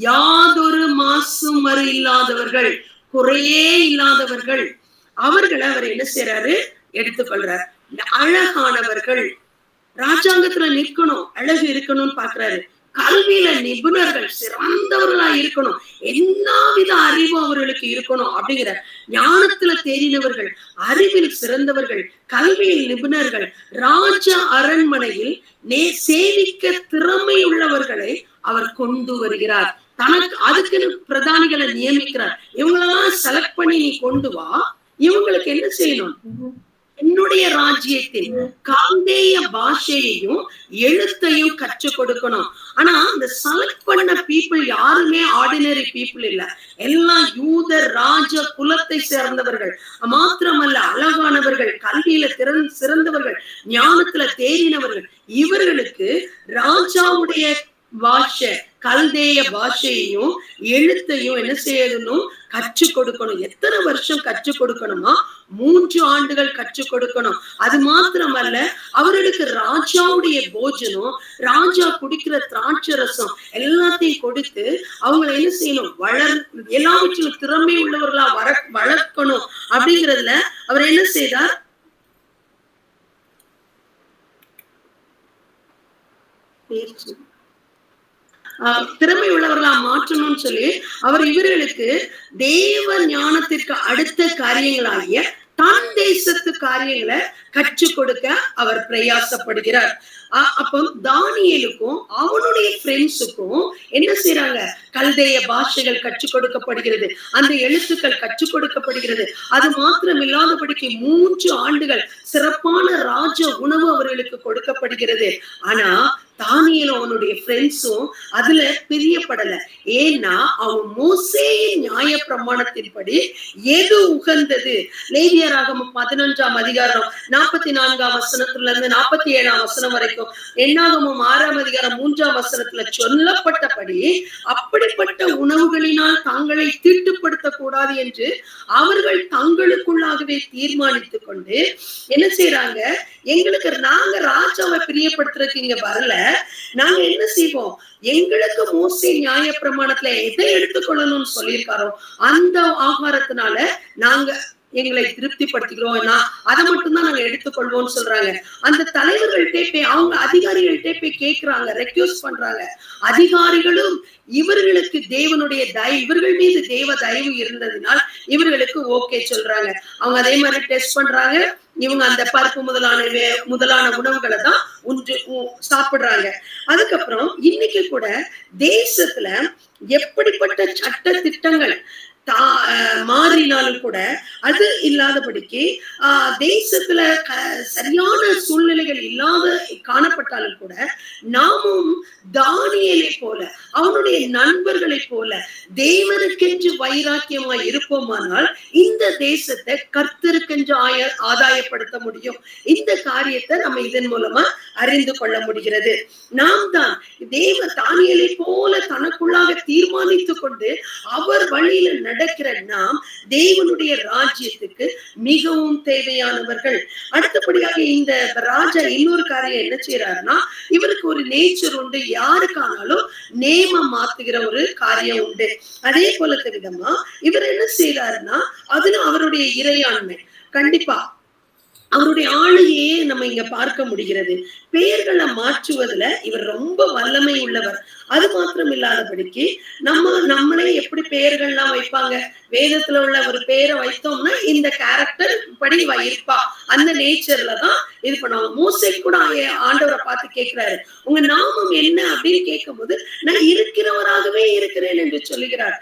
யாதொரு மாசுமறு இல்லாதவர்கள், குறையே இல்லாதவர்கள், அவர்களை அவர் என்ன செய்யறாரு, எடுத்துக்கொள்றார். அழகானவர்கள், ராஜாங்கத்துல நிற்கணும், அழகு இருக்கணும்னு பாக்குறாரு. கல்வியில நிபுணர்கள், சிறந்தவர்களா இருக்கணும், எல்லாவித அறிவும் அவர்களுக்கு இருக்கணும் அப்படிங்கிற ஞானத்துல தேறினவர்கள், அறிவில் சிறந்தவர்கள், கல்வியில் நிபுணர்கள், ராஜ அரண்மனையில் சேவிக்க திறமை உள்ளவர்களை அவர் கொண்டு வருகிறார். தனக்கு அதுக்குன்னு பிரதானிகளை நியமிக்கிறார். இவங்களெல்லாம் செலக்ட் பண்ணி நீ கொண்டு வா, இவங்களுக்கு என்ன செய்யணும், என்னுடைய ராஜ்யத்தின் காந்தேய பாஷையையும் எழுத்தையும் கற்றுக் கொடுக்கணும். ஆனா இந்த செலக்ட் பண்ண பீப்புள் யாருமே ஆர்டினரி பீப்புள் இல்ல, எல்லாம் யூத ராஜ குலத்தை சேர்ந்தவர்கள். மாத்திரமல்ல, அழகானவர்கள், கல்வியில சிறந்தவர்கள், ஞானத்துல தேறினவர்கள். இவர்களுக்கு ராஜாவுடைய பாஷை, கல்தேய பாஷையையும் எழுத்தையும் என்ன செய்யணும், கற்றுக் கொடுக்கணும். எத்தனை வருஷம் கற்றுக் கொடுக்கணுமா? 3 ஆண்டுகள் கற்றுக் கொடுக்கணும். அது மாத்திரமல்ல, அவர்களுக்கு ராஜாவுடைய போஜனம், ராஜா குடிக்கிற திராட்சை ரசம் எல்லாத்தையும் கொடுத்து அவங்களை என்ன செய்யணும், எல்லாவற்றிலும் திறமை உள்ளவர்களா வளர்க்கணும். அப்படிங்கிறதுல அவர் என்ன செய்தார், திறமை உள்ளவர்களா மாற்றணும்னு சொல்லி அவர் இவர்களுக்கு தேவ ஞானத்திற்கு அடுத்த காரியங்களாகிய தன் தேசத்து காரியங்களை கற்றுக் கொடுக்க அவர் பிரயாசப்படுகிறார். அப்போ தானியேலுக்கும் அவனுடைய ஃப்ரெண்ட்ஸுக்கும் என்ன செய்யறாங்க, கல்தேய பாஷைகள் கற்றுக் கொடுக்கப்படுகிறது, அந்த எழுத்துக்கள் கற்றுக் கொடுக்கப்படுகிறது. அது மாத்திரம் இல்லாதபடிக்கு 3 ஆண்டுகள் சிறப்பான ராஜ உணவு அவர்களுக்கு கொடுக்கப்படுகிறது. ஆனா தானியேலும் அவனுடைய ஃப்ரெண்ட்ஸும் அதுல பிரியப்படல. ஏன்னா அவன் மோசேயின் நியாய பிரமாணத்தின்படி எது உகந்தது, லேவியராகமம் 15ஆம் அதிகாரம் 44ஆம் வசனத்துல இருந்து 47ஆம் வசனம் வரைக்கும், என்னாகமம் 6ஆம் அதிகாரம் 3ஆம் வசனத்துல சொல்லப்பட்டபடி அப்படிப்பட்ட உணவுகளினால் தங்களை தீட்டுப்படுத்த கூடாது என்று அவர்கள் தங்களுக்குள்ளாகவே தீர்மானித்துக் கொண்டு என்ன செய்யறாங்க, எங்களுக்கு நாங்க ராஜாவை பிரியப்படுத்துறதுக்கு இங்க வரல, நாங்க என்ன செய்வோம், எங்களுக்கு மோசே நியாய பிரமாணத்துல எதை எடுத்துக்கொள்ளணும்னு சொல்லியிருக்காரோ அந்த ஆகாரத்தினால நாங்க எங்களை திருப்திப்படுத்திக்கிறோம், அதை மட்டும்தான் நாங்க எடுத்துக்கொள்வோம்னு சொல்றாங்க. அந்த தலைவர்கள்ட்டே போய், அவங்க அதிகாரிகள்ட்டே போய் கேட்கிறாங்க, ரெக்யூஸ் பண்றாங்க. அதிகாரிகளும் இவர்களுக்கு தேவனுடைய இவர்கள் மீது தேவ தயவு இருந்ததினால் இவர்களுக்கு ஓகே சொல்றாங்க. அவங்க அதே மாதிரி டெஸ்ட் பண்றாங்க. இவங்க அந்த பருப்பு முதலான உணவுகளை தான் சாப்பிடுறாங்க. அதுக்கப்புறம் இன்னைக்கு கூட தேசத்துல எப்படிப்பட்ட சட்ட திட்டங்கள் மாறினாலும் கூட அது இல்லாதபடிக்கு தேசத்துல சரியான சூழ்நிலைகள் இல்லாத காணப்பட்டாலும் கூட நாமும் தானியேலை போல அவனுடைய நண்பர்களை போல தேவனுக்கென்று வைராக்கியமாய் இருப்போமானால் இந்த தேசத்தை கர்த்தருக்கென்று ஆதாயப்படுத்த முடியும். இந்த காரியத்தை நம்ம இதன் மூலமா அறிந்து கொள்ள முடிகிறது. நாம் தான் தானியேலை போல தனக்குள்ளாக தீர்மானித்துக் கொண்டு அவர் வழியில நடக்கிற நாம் தேவனுடைய ராஜ்யத்துக்கு மிகவும் தேவையானவர்கள். அடுத்தபடியாக இந்த ராஜா இன்னொரு காரியம் என்ன செய்யறாருன்னா, இவருக்கு ஒரு நேச்சர் உண்டு, யாருக்கானாலும் நேமம் மாத்துகிற ஒரு காரியம் உண்டு. அதே போல விதமா இவர் என்ன செய்யறாருன்னா, அதுல அவருடைய இறையாண்மை, கண்டிப்பா அவருடைய ஆளுகையே நம்ம இங்க பார்க்க முடிகிறது. பெயர்களை மாற்றுவதுல இவர் ரொம்ப வல்லமை உள்ளவர். அது மாத்திரம் இல்லாதபடிக்கு நம்மளே எப்படி பெயர்கள்லாம் வைப்பாங்க, வேதத்துல உள்ள ஒரு பெயரை வைத்தோம்னா இந்த கேரக்டர் படி இருப்பா, அந்த நேச்சர்ல தான் இது பண்ணுவாங்க. மோசே கூட ஆண்டவரை பார்த்து கேட்கிறாரு, உங்க நாமம் என்ன அப்படின்னு கேட்கும் போது நான் இருக்கிறவராகவே இருக்கிறேன் என்று சொல்லுகிறார்.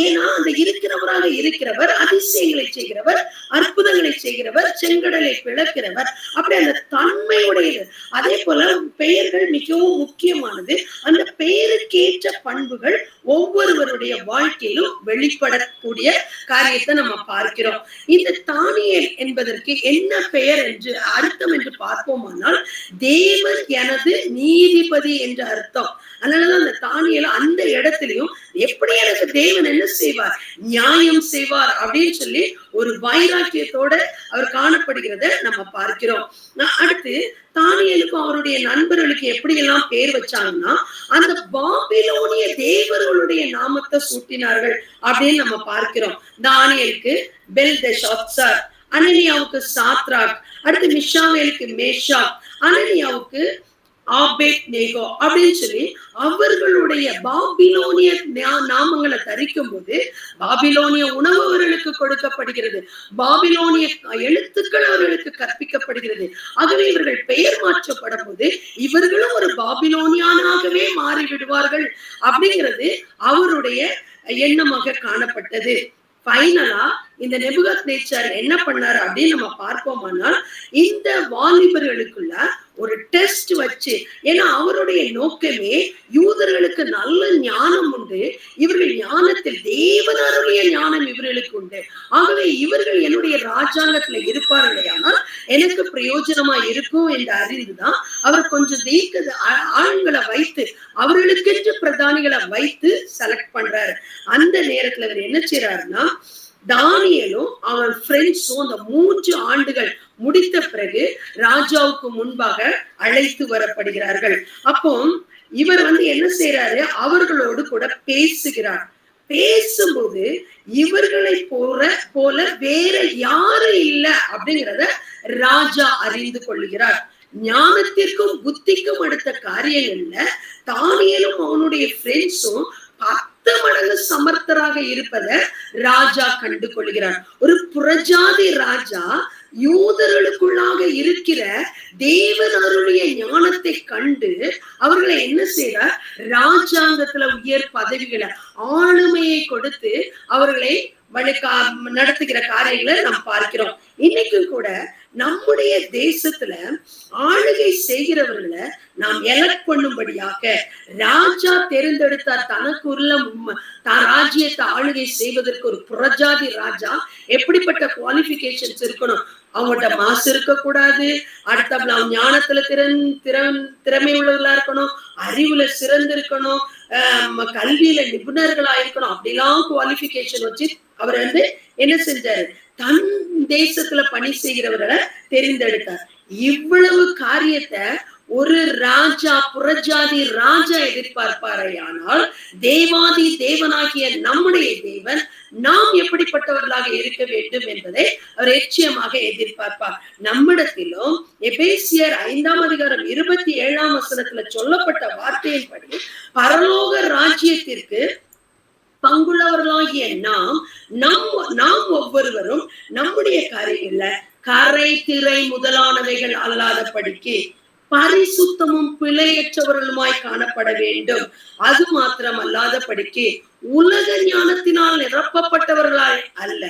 ஏன்னா அந்த இருக்கிறவராக இருக்கிறவர் அதிசயங்களை செய்கிறவர், அற்புதங்களை செய்கிறவர், செங்கடலை பிளக்கிறவர். அப்படி அந்த தன்மையுடையது. அதே போல பெயர்கள் மிகவும் முக்கியமானது. அந்த பெயருக்கேற்ற பண்புகள் ஒவ்வொருவருடைய வாழ்க்கையிலும் வெளிப்படக்கூடிய காரியத்தை நம்ம பார்க்கிறோம். இந்த தானியேல் என்பதற்கு என்ன பெயர் என்று அர்த்தம் என்று பார்ப்போமானால், தேவன் எனது நீதிபதி என்ற அர்த்தம். அதனாலதான் அந்த தானியேல் அந்த இடத்திலையும் எப்படி எனக்கு தேவன் என்ன செய்வார், நியாயம் செய்வார் அப்படின்னு சொல்லி ஒரு வைராக்கியத்தோட அவர் காணப்படுகிறத நம்ம பார்க்கிறோம். அடுத்து தானியேலுக்கும் அவருடைய நண்பர்களுக்கு எப்படி எல்லாம் பேர் வச்சாங்கன்னா, அந்த பாபிலோனிய தேவர்களுடைய நாமத்தை சூட்டினார்கள் அப்படின்னு நம்ம பார்க்கிறோம். தானியேலுக்கு பெல்தெஷாத்சார், அனனியாவுக்கு சாத்ராக், அடுத்து மிஷாவேலுக்கு மேஷாக், அனனியாவுக்கு ஆபேத்நேகோ அப்படின்னு சொல்லி அவர்களுடைய பாபிலோனிய நாமங்களை தரிக்கும் போது பாபிலோனிய உணவு அவர்களுக்கு கொடுக்கப்படுகிறது, பாபிலோனிய எழுத்துக்கள் அவர்களுக்கு கற்பிக்கப்படுகிறது. ஆகவே இவர்கள் பெயர் மாற்றப்படும் போது இவர்களும் ஒரு பாபிலோனியானாகவே மாறிவிடுவார்கள் அப்படிங்கிறது அவருடைய எண்ணமாக காணப்பட்டது. ஃபைனலா இந்த நேபுகாத்நேச்சார் என்ன பண்ணாரு அப்படின்னு நம்ம பார்ப்போமானால், இந்த வாலிபர்களுக்குள்ள ஒரு டெஸ்ட் வச்சு, ஏன்னா அவருடைய நோக்கமே யூதர்களுக்கு நல்ல ஞானம் உண்டு, இவர்கள் ஞானத்தில் தேவனுடைய ஞானம் இவர்களுக்கு உண்டு. ஆகவே இவர்கள் என்னுடைய ராஜாங்கத்துல இருப்பார்கள், ஆனால் எனக்கு பிரயோஜனமா இருக்கும் என்று அறிந்துதான் அவர் கொஞ்சம் ஆண்களை வைத்து அவர்களுக்கென்று பிரதானிகளை வைத்து செலக்ட் பண்றாரு. அந்த நேரத்துல அவர் என்ன செய்யறாருன்னா, தானியேலும் அவன் ஃப்ரெண்ட்ஸும் அந்த 3 ஆண்டுகள் முடித்த பிறகு ராஜாவுக்கு முன்பாக அழைத்து வரப்படுகிறார்கள். அப்போ இவர் என்ன செய்யறாரு, அவர்களோடு கூட பேசுகிறார். பேசும்போது இவர்களை போல வேற யாரும் இல்ல அப்படிங்கிறத ராஜா அறிந்து கொள்கிறார். ஞானத்திற்கும் புத்திக்கும் அடுத்த காரியங்கள்ல தானியேலும் அவனுடைய ஃப்ரெண்ட்ஸும் 10 மடங்கு சமர்த்தராக இருப்பதை ராஜா கண்டு கொள்கிறார். ஒரு புறஜாதி ராஜா யூதர்களுக்குள்ளாக இருக்கிற தேவனுடைய ஞானத்தை கண்டு அவர்களை என்ன செய்யறார், ராஜாங்கத்துல உயர் பதவிகளை ஆளுமையை கொடுத்து அவர்களை நடத்துகிற காரியங்களை நாம் பார்க்கிறோம். இன்னைக்கும் கூட நம்முடைய தேசத்துல ஆளுகை செய்கிறவர்களை நாம் எலக்ட் பண்ணும்படியாக ராஜா தேர்ந்தெடுத்தார். தனக்கு உள்ள ராஜ்யத்தை ஆளுகை செய்வதற்கு ஒரு புறஜாதி ராஜா எப்படிப்பட்ட குவாலிபிகேஷன்ஸ் இருக்கணும், அவங்கள்ட்ட மாசு இருக்கக்கூடாது, அடுத்தவங்க அவங்க ஞானத்துல திறமை உள்ளவர்களா இருக்கணும், அறிவுல சிறந்து இருக்கணும், கல்வியில நிபுணர்களா இருக்கணும். அப்படிலாம் குவாலிபிகேஷன் வச்சு அவர் என்ன செஞ்சாரு, தன் தேசத்துல பணி செய்கிறவர்களை தெரிந்தெடுத்தார். இவ்வளவு காரியத்தை ஒரு ராஜா, புறஜாதி ராஜா எதிர்பார்ப்பாரே, ஆனால் தேவாதி தேவனாகிய நம்முடைய தேவன் நாம் எப்படிப்பட்டவர்களாக இருக்க வேண்டும் என்பதை அவர் நிச்சயமாக எதிர்பார்ப்பார். நம்மிடத்திலும் எபேசியர் 5ஆம் அதிகாரம் 27ஆம் வசனத்துல சொல்லப்பட்ட வார்த்தையின்படி பரலோக ராஜ்யத்திற்கு பங்குள்ளவர்களாகிய நாம் ஒவ்வொருவரும் நம்முடைய காரியங்கள்ல கரை திரை முதலானவைகள் அல்லாதபடிக்கு பரிசுத்தமும் பிழையற்றவர்களுமாய் காணப்பட வேண்டும். அது மாத்திரம் அல்லாதபடிக்கு உலக ஞானத்தினால் நிரப்பப்பட்டவர்களாய் அல்ல,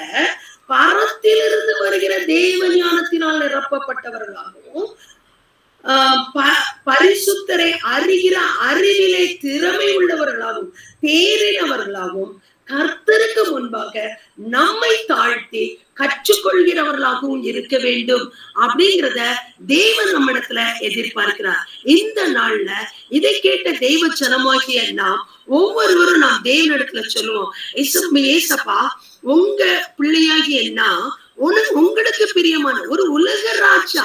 பரத்திலிருந்து வருகிற தேவ ஞானத்தினால் நிரப்பப்பட்டவர்களாகவும் பரிசுத்தரை அறிகிற அறிவிலே திறமை உள்ளவர்களாகவும் தேறினவர்களாகவும் கர்த்தருக்கு முன்பாக நம்மை தாழ்த்தி கற்றுக்கொள்கிறவர்களாகவும் இருக்க வேண்டும் அப்படிங்கிறத தேவன் நம்மிடத்துல எதிர்பார்க்கிறார். இந்த நாள்ல இதை கேட்ட தெய்வ ஜனமாகிய நாம் ஒவ்வொருவரும் நாம் தேவனிடத்துல சொல்லுவோம், ஏசப்பா உங்க பிள்ளையாகிய நான் உங்களுக்கு பிரியமான ஒரு உலக ராஜா,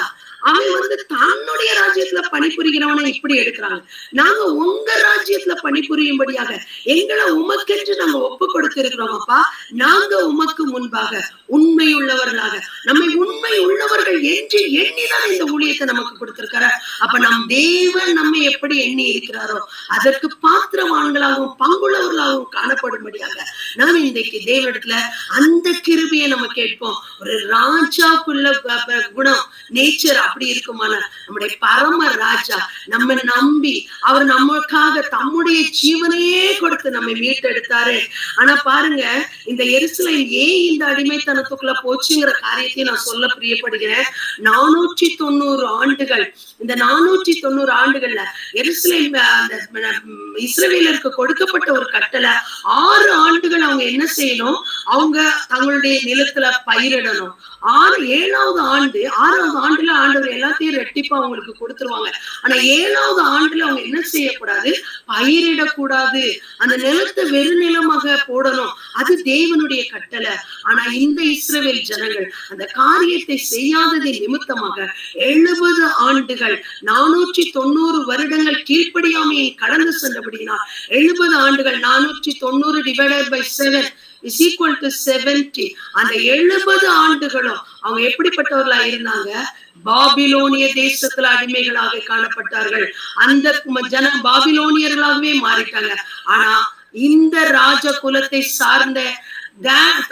அவன் தன்னுடைய ராஜ்யத்துல பணிபுரிகிறவனை இப்படி எடுக்கிறாங்க, நாங்க உங்க ராஜ்யத்துல பணிபுரியும்படியாக எங்களை உமக்கென்று நாங்க ஒப்பு கொடுத்திருக்கிறோம் அப்பா, நாங்க உமக்கு முன்பாக உண்மை உள்ளவர்களாக நம்மை உண்மை உள்ளவர்கள் என்று எண்ணிதான் இந்த ஊழியத்தை நமக்கு கொடுத்திருக்கிறார். அப்ப நம் தேவன் நம்மை எப்படி எண்ணி இருக்கிறாரோ அதற்கு பாத்திரவான்களாகவும் பங்குள்ளவர்களாகவும் காணப்படும்படியாக நாம் இன்றைக்கு தேவனிடத்துல அந்த கிருபையை நம்ம கேட்போம். ஒரு ராஜாக்குள்ள குணம், நேச்சர் அப்படி இருக்குமான நம்முடைய பரம ராஜா நம்ம நம்பி அவர் நமக்காக தம்முடைய ஜீவனையே கொடுத்து நம்மை மீட்டெடுத்தாரு. ஆனா பாருங்க, இந்த எருசலேம் ஏன் இந்த அடிமைத்தனத்துக்குள்ள போச்சுங்கிற காரியத்தை நான் சொல்ல பிரியப்படுகிறேன். 490 ஆண்டுகள், இந்த 490 ஆண்டுகள்ல எருசலேம் இஸ்ரவேலருக்கு கொடுக்கப்பட்ட ஒரு கட்டளை, 6 ஆண்டுகள் அவங்க என்ன செய்யணும், அவங்க தங்களுடைய நிலத்துல பயிரிடணும். 7வது ஆண்டுல ஆண்டவர் எல்லாத்தையும் ரெட்டிப்பா அவங்களுக்கு கொடுத்துருவாங்க. ஆனா 7வது ஆண்டுல அவங்க என்ன செய்யக்கூடாது, பயிரிடக்கூடாது, அந்த நிலத்தை வெறுநிலமாக போடணும். அது தேவனுடைய கட்டளை. ஆனா இந்த இஸ்ரவேல் ஜனங்கள் அந்த காரியத்தை செய்யாததின் நிமித்தமாக 70 ஆண்டுகள் 490 வருடங்கள் கீழ்ப்படியாமையை கடந்து சென்றபடினால் 70 ஆண்டுகள் 490 divided by 7 is equal to 70. அந்த 70 ஆண்டுகளும் அவங்க எப்படிப்பட்டவர்களா இருந்தாங்க, பாபிலோனிய தேசத்துல அடிமைகளாக காணப்பட்டார்கள். அந்த ஜனம் பாபிலோனியர்களாகவே மாறிட்டாங்க. ஆனா இந்த ராஜ குலத்தை சார்ந்த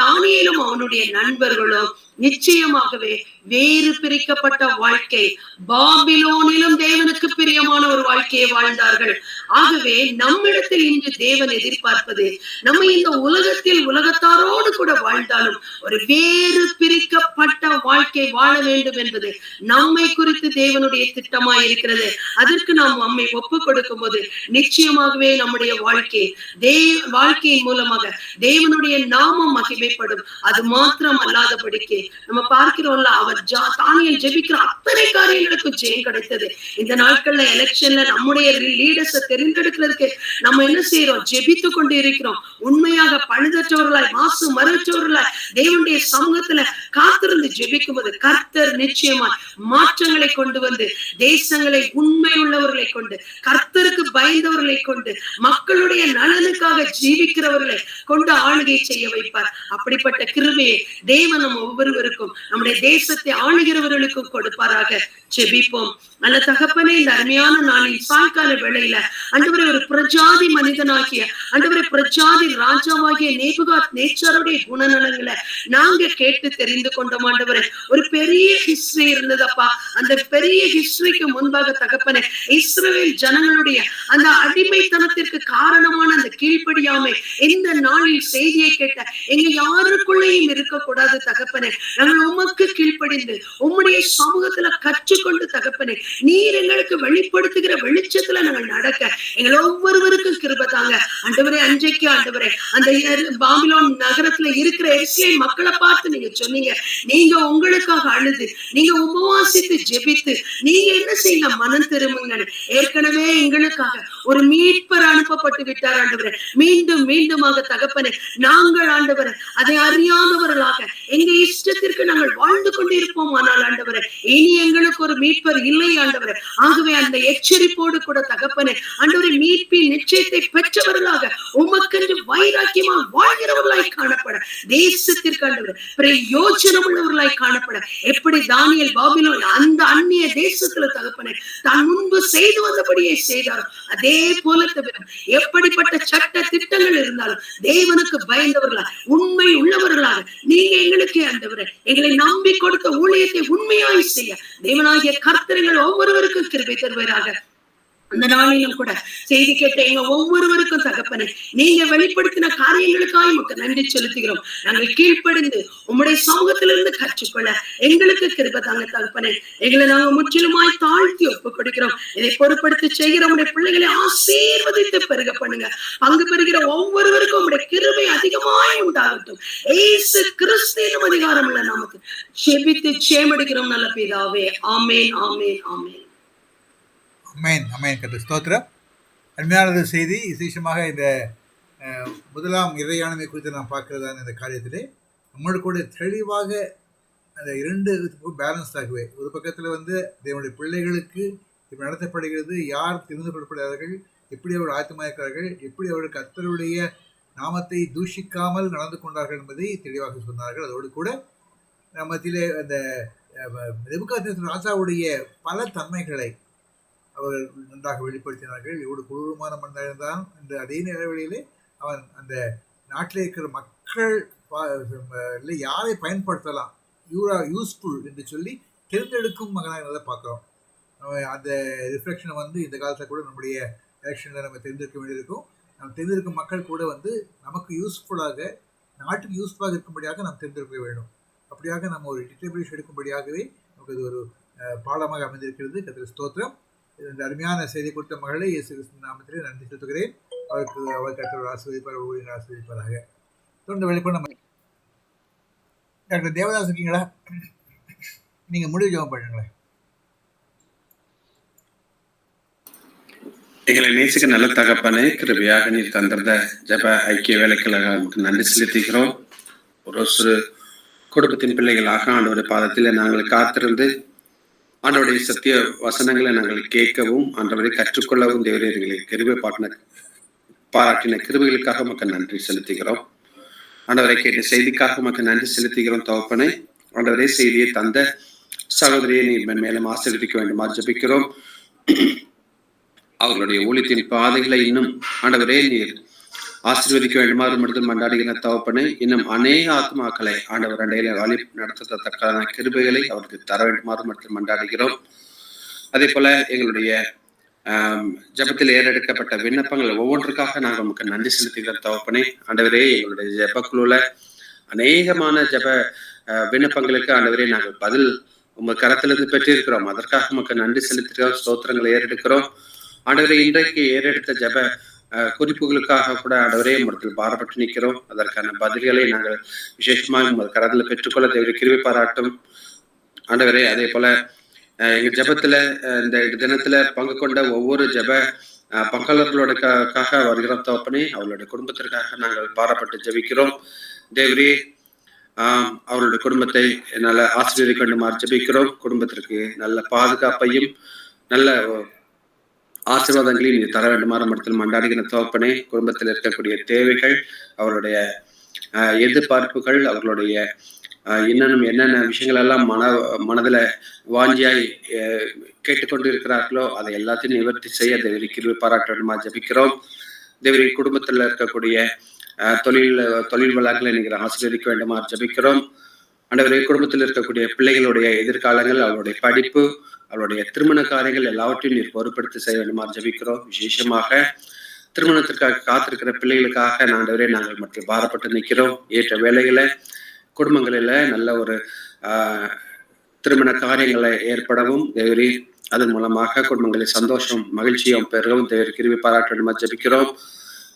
தானியேலும் அவனுடைய நண்பர்களும் நிச்சயமாகவே வேறு பிரிக்கப்பட்ட வாழ்க்கை, பாபிலோனிலும் தேவனுக்கு பிரியமான ஒரு வாழ்க்கையை வாழ்ந்தார்கள். ஆகவே நம்மிடத்தில் இன்று தேவன் எதிர்பார்ப்பது, நம்ம இந்த உலகத்தில் உலகத்தாரோடு கூட வாழ்ந்தாலும் ஒரு வேறு பிரிக்கப்பட்ட வாழ்க்கை வாழ வேண்டும் என்பது நம்மை குறித்து தேவனுடைய திட்டமாய் இருக்கிறது. அதற்கு நாம் நம்மை ஒப்பு கொடுக்கும் போது நிச்சயமாகவே நம்முடைய வாழ்க்கையின் மூலமாக தேவனுடைய நாமம் மகிமைப்படும். அது மாத்திரம் அல்லாதபடிக்கு நம்ம பார்க்கிறோம்ல, அவர் தானியேல் ஜெபிக்கிற அத்தனை காரியங்களுக்கும் ஜெயம் கிடைத்தது. இந்த நாட்கள்ல எலெக்ஷன்ல நம்முடைய லீடர்ஸை தெரிந்தெடுக்கிறதுக்கு நம்ம என்ன செய்யறோம், ஜெபித்து கொண்டு இருக்கிறோம். உண்மையாக பழுதற்றவர்களாய் மாசு மறுச்சவர்களாய் தேவனுடைய சமூகத்துல காத்திருந்து ஜெபிக்கும் போது கர்த்தர் நிச்சயமா மாற்றங்களை கொண்டு வந்து தேசங்களை உண்மை உள்ளவர்களை கொண்டு, கர்த்தருக்கு பயந்தவர்களை கொண்டு, மக்களுடைய நலனுக்காக ஜீவிக்கிறவர்களை கொண்டு ஆளுகை செய்ய வைப்பார். அப்படிப்பட்ட கிருபையை தேவன் நம்ம ஒவ்வொருவருக்கும் நம்முடைய தேசத்தை ஆளுகிறவர்களுக்கும் கொடுப்பாராக. ஜெபிப்போம். நல்ல தகப்பனே, இந்த அருமையான நாளின் சாயங்கால வேளையில ஆண்டவரே, ஒரு பிரஜாதி மனிதனாகிய ஆண்டவரே, பிரஜாதி ராஜாவாகிய நேபுகாத்நேச்சாருடைய குணநலங்களை நாங்க கேட்டு தெரிந்து கொண்டோம். ஆண்டவரே, ஒரு பெரிய ஹிஸ்டரி இருந்ததப்பா. அந்த பெரிய ஹிஸ்டரிக்கு முன்பாக தகப்பனே, இஸ்ரவேல் ஜனங்களுடைய அந்த அடிமைத்தனத்திற்கு காரணமான அந்த கீழ்ப்படியாமை இந்த நாளில் செய்தியை கேட்ட எங்க யாருக்குள்ளேயும் இருக்கக்கூடாது தகப்பனே. நாங்கள் உமக்கு கீழ்ப்படிந்து உம்முடைய சமூகத்துல கற்றுக்கொண்டு தகப்பனே, நீர் எங்களுக்கு வெளிப்படுத்துகிற வெளிச்சத்துல நாங்கள் நடக்க எங்களை ஒவ்வொருவருக்கும் கிருபை தாங்க. ஆண்டவரே, அன்றைக்கு ஆண்டவரே அந்த பாபிலோன் நகரத்துல இருக்கிற எருசலேம் மக்களை பார்த்து நீங்க சொன்னீங்க, நீங்க உங்களுக்காக அழுது, நீங்க உபவாசித்து ஜெபித்து நீங்க என்ன செய்யுங்க, மனம் திரும்புங்க. ஏற்கனவே எங்களுக்காக ஒரு மீட்பர் அனுப்பப்பட்டு விட்டார் ஆண்டவரே. மீண்டும் மீண்டுமாக தகப்பனே, நாங்கள் ஆண்டவரே அதை அறியாதவர்களாக எங்க இஷ்டத்திற்கு நாங்கள் வாழ்ந்து கொண்டிருப்போம். ஆனால் ஆண்டவரே, இனி எங்களுக்கு ஒரு மீட்பர் இல்லை ஆண்டவரே. ஆகவே அந்த எச்சரிப்போடு கூட தகப்பனே ஆண்டவரே, மீட்பின் நிச்சயத்தை பெற்றவர்களாக உமக்கென்று வைராக்கியமாக வாழ்கிறவர்களாய் காணப்பட, தேசத்திற்கு ஆண்டவரே பிரயோஜனம் உள்ளவர்களாய் காணப்பட, எப்படி தானியேல் பாபிலோன் அந்த அந்நிய தேசத்துல தகப்பனே தான் முன்பு செய்து வந்தபடியே செய்தாரோ அதே போல தவிர எப்படிப்பட்ட சட்ட திட்டங்கள் இருந்தாலும் தேவனுக்கு பயந்தவர்களாக உண்மை உள்ளவர்களாக நீங்க எங்களுக்கு ஆண்டவரே எங்களை நம்பி கொடுத்த ஊழியத்தை உண்மையாய் செய்ய தேவனாகிய கர்த்தர்கள் ஒவ்வொருவருக்கும் கிருபை தருவீராக. அந்த நாளிலும் கூட செய்தி கேட்ட எங்க ஒவ்வொருவருக்கும் தகப்பனே, நீங்க வெளிப்படுத்தின காரியங்களுக்காக உமக்கு நன்றி செலுத்துகிறோம். நாங்கள் கீழ்ப்படிந்து உம்முடைய சமூகத்திலிருந்து கற்றுக்கொள்ள எங்களுக்கு கிருபை தாங்க தகப்பனே. எங்களை நாங்க முற்றிலுமாய் தாழ்த்தி ஒப்பு கொடுக்கிறோம். இதை பொறுப்படுத்தி செய்கிற உங்களுடைய பிள்ளைகளை ஆசீர்வதித்து பெருக பண்ணுங்க. பங்கு பெறுகிற ஒவ்வொருவருக்கும் உங்களுடைய கிருபை அதிகமாய் உண்டாகட்டும். இயேசு கிறிஸ்துவின் அதிகாரம் உள்ள நாமத்தில் ஜெபித்து ஜெயமெடுக்கிறோம் நல்ல பிதாவே. ஆமென், ஆமென், ஆமென். அமேன், அமேன். கர்த்தர் ஸ்தோத்திரம். அருமையானது செய்தி. விசேஷமாக இந்த முதலாம் இறையாண்மை குறித்து நாம் பார்க்கிறதான இந்த காரியத்திலே நம்மளோட கூட தெளிவாக அந்த 2 பேலன்ஸ்டாகவே, ஒரு பக்கத்தில் தேவனுடைய பிள்ளைகளுக்கு இப்படி நடத்தப்படுகிறது, யார் தெரிந்து கொள்ளப்படுகிறார்கள், எப்படி அவர்கள் ஆயத்தமாயிருக்கிறார்கள், எப்படி அவர்கள் கர்த்தருடைய நாமத்தை தூஷிக்காமல் நடந்து கொண்டார்கள் என்பதை தெளிவாக சொன்னார்கள். அதோடு கூட மத்தியிலே அந்த நேபுகாத்நேச்சர் ராஜாவுடைய பல தன்மைகளை அவர் நன்றாக வெளிப்படுத்தினார்கள். எவ்வளவு கொடூரமான மனிதனாக இருந்தான் என்று அதே நிலையிலே அவன் அந்த நாட்டில் இருக்கிற மக்கள் யாரை பயன்படுத்தலாம், யூஸ்ஃபுல் என்று சொல்லி தேர்ந்தெடுக்கும் மகனாக இருந்ததை பார்க்குறோம். அந்த ரிஃப்ளெக்ஷனை வந்து இந்த காலத்தில் கூட நம்முடைய எலெக்ஷனில் நம்ம தேர்ந்தெடுக்க வேண்டியிருக்கும். நம்ம தேர்ந்தெடுக்கும் மக்கள் கூட வந்து நமக்கு யூஸ்ஃபுல்லாக, நாட்டுக்கு யூஸ்ஃபுல்லாக இருக்கும்படியாக நாம் தேர்ந்தெடுக்க வேண்டும். அப்படியாக நம்ம ஒரு டிட்டர்மினேஷன் எடுக்கும்படியாகவே நமக்கு இது ஒரு பாடமாக அமைந்திருக்கிறது. கர்த்தருக்கு ஸ்தோத்திரம். இந்த அருமையான செய்தி கொடுத்த மகளை இயேசு கிறிஸ்து நாமத்திலே நன்றி செலுத்துகிறேன். அவர் கர்த்தர் ஆசீர்வதிப்பார், ஊழியர் ஆசீர்வதிப்பாராக. தொடர்ந்து வெளிப்பட நம்ம டாக்டர் தேவதாஸ் இருக்கீங்களா? நீங்கள் முடிவு ஜெபம் பண்ணுங்களேன். எங்களை நேசிக்க நல்ல தகப்பனே, கிருபையாக நீர் தந்திருந்த ஜப ஐக்கிய வேலைக்காக நமக்கு நன்றி செலுத்துகிறோம். ஒரு குடும்பத்தின் பிள்ளைகளாக ஆண்டவருடைய பாதத்தில் நாங்கள் காத்திருந்து ஆண்டவருடைய சத்திய வசனங்களை நாங்கள் கேட்கவும் ஆண்டவரை கற்றுக்கொள்ளவும் தேவரே எங்களை கிருபை பாராட்டின கிருபைகளுக்காக நமக்கு நன்றி செலுத்துகிறோம். ஆண்டவரை கேட்ட செய்திக்காக நமக்கு நன்றி செலுத்துகிறோம். தகப்பனே, ஆண்டவரே செய்தியை தந்த சகோதரியை நீர் மேலும் ஆசீர்வதிக்க வேண்டுமா ஜெபிக்கிறோம். அவர்களுடைய ஊழியத்தின் பாதைகளை இன்னும் ஆண்டவரே நீர் ஆசீர்வதிக்க வேண்டுமாறு மட்டும் மண்டாடுகிற தகப்பனே, இன்னும் அநேக ஆத்மாக்களை ஆண்டவர் அண்டையில வழி நடத்தத்தக்கான கிருபைகளை அவருக்கு தர வேண்டுமாறு மட்டும் மண்டாடுகிறோம். அதே போல எங்களுடைய ஜபத்தில் ஏறெடுக்கப்பட்ட விண்ணப்பங்கள் ஒவ்வொன்றுக்காக நாங்கள் நமக்கு நன்றி செலுத்துகிற தகப்பனே. ஆண்டவரே, எங்களுடைய ஜபக்குழுல அநேகமான ஜப விண்ணப்பங்களுக்கு ஆண்டவரே நாங்கள் பதில் உங்க கரத்திலிருந்து பெற்றிருக்கிறோம். அதற்காக நமக்கு நன்றி செலுத்துகிறோம். ஸ்தோத்திரங்களை ஏறெடுக்கிறோம். ஆண்டவரே, இன்றைக்கு ஏறெடுத்த ஜப குறிப்புகளுக்காக கூட ஆண்டவரே இடத்தில் பாரப்பட்டு நிற்கிறோம். அதற்கான பதில்களை நாங்கள் விசேஷமாக உங்கள் கரத்தில் பெற்றுக்கொள்ள தேவரை கிருபை பாராட்டும். ஆண்டவரே, அதே போல எங்க ஜபத்துல இந்த தினத்துல பங்கு கொண்ட ஒவ்வொரு ஜப பங்காளர்களோடக்காக வருகிறோம் தகப்பனே. அவர்களுடைய குடும்பத்திற்காக நாங்கள் பாரப்பட்டு ஜபிக்கிறோம். தேவரே, அவருடைய குடும்பத்தை நல்ல ஆசீர்வதிக்க வேண்டுமாறு ஜபிக்கிறோம். குடும்பத்திற்கு நல்ல பாதுகாப்பையும் நல்ல ஆசீர்வாதங்களையும் நீ தர வேண்டுமாறு மடத்தில் மண்டாடுகிற தகப்பனே. குடும்பத்தில் இருக்கக்கூடிய தேவைகள், அவருடைய எதிர்பார்ப்புகள், அவர்களுடைய இன்னும் என்னென்ன விஷயங்கள் எல்லாம் மனதில் வாஞ்சியாய் கேட்டுக்கொண்டு இருக்கிறார்களோ அதை எல்லாத்தையும் நிவர்த்தி செய்ய தேவரி கிருபை பாராட்ட வேண்டுமா ஜபிக்கிறோம். தேவரி, குடும்பத்தில் இருக்கக்கூடிய தொழில் வளங்களை நீங்கள் ஆசீர்வதிக்க வேண்டுமா ஜபிக்கிறோம். ஆண்டவரே, குடும்பத்தில் இருக்கக்கூடிய பிள்ளைகளுடைய எதிர்காலங்கள், அவருடைய படிப்பு, அவருடைய திருமண காரியங்கள் எல்லாவற்றையும் நீர் பொறுப்படுத்தி செய்ய வேண்டுமா ஜபிக்கிறோம். விசேஷமாக திருமணத்திற்காக காத்திருக்கிற பிள்ளைகளுக்காக ஆண்டவரே நாங்கள் மற்றும் பாரப்பட்டு நிற்கிறோம். ஏற்ற வேலைகளை குடும்பங்களில் நல்ல ஒரு திருமண காரியங்களை ஏற்படவும் தேவரி, அதன் மூலமாக குடும்பங்களில் சந்தோஷம் மகிழ்ச்சியும் பெருகவும் தேவரி கிருபை பாராட்ட வேண்டுமா ஜபிக்கிறோம்.